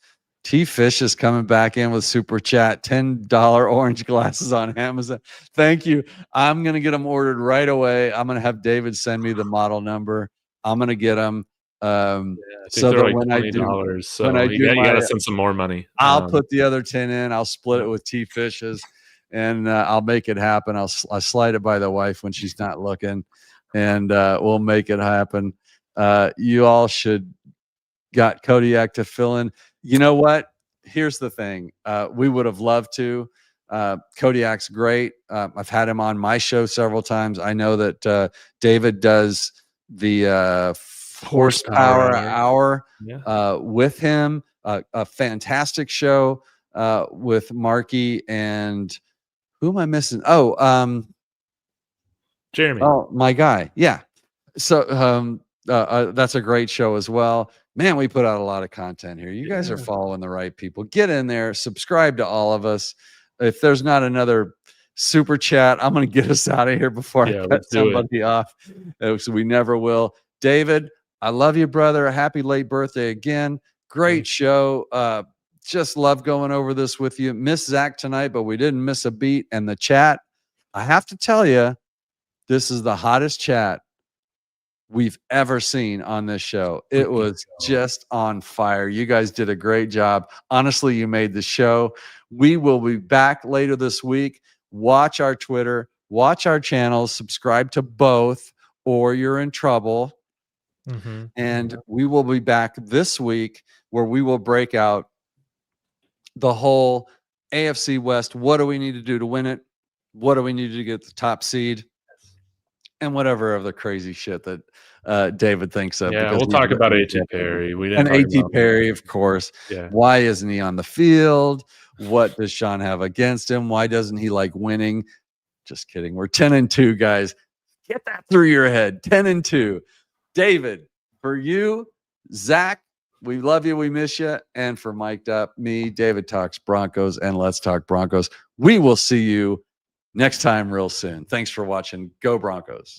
T Fish is coming back in with super chat, $10 orange glasses on Amazon. Thank you. I'm gonna get them ordered right away. I'm gonna have David send me the model number. I'm gonna get them. I think So they're that like when I do $20. So you my, got to send some more money. I'll put the other 10 in. I'll split yeah. it with T Fishes, and I'll make it happen. I'll slide it by the wife when she's not looking, and we'll make it happen. You all should got Kodiak to fill in. You know what? Here's the thing. We would have loved to. Kodiak's great. I've had him on my show several times. I know that David does the horsepower hour with him. A fantastic show with Marky and who am I missing? Jeremy. Oh, my guy. Yeah. So that's a great show as well. Man, we put out a lot of content here. You guys are following the right people. Get in there, subscribe to all of us. If there's not another super chat, I'm going to get us out of here before I cut somebody off. So we never will. David, I love you, brother. Happy late birthday again. Great show. Just love going over this with you. Miss Zach tonight, but we didn't miss a beat. And the chat, I have to tell you, this is the hottest chat we've ever seen on this show. It was just on fire. You guys did a great job. Honestly, you made the show. We will be back later this week. Watch our Twitter, watch our channels, subscribe to both, or you're in trouble. And we will be back this week where we will break out the whole AFC West. What do we need to do to win it? What do we need to get the top seed? And whatever other crazy shit that David thinks of. Yeah, we'll talk about A.T. Perry. We didn't and A.T. Perry, of course. Yeah. Why isn't he on the field? What does Sean have against him? Why doesn't he like winning? Just kidding. We're 10-2, guys. Get that through your head. 10-2. David, for you, Zach, we love you. We miss you. And for Mic'd Up, me, David Talks Broncos, and Let's Talk Broncos. We will see you next time real soon. Thanks for watching. Go Broncos.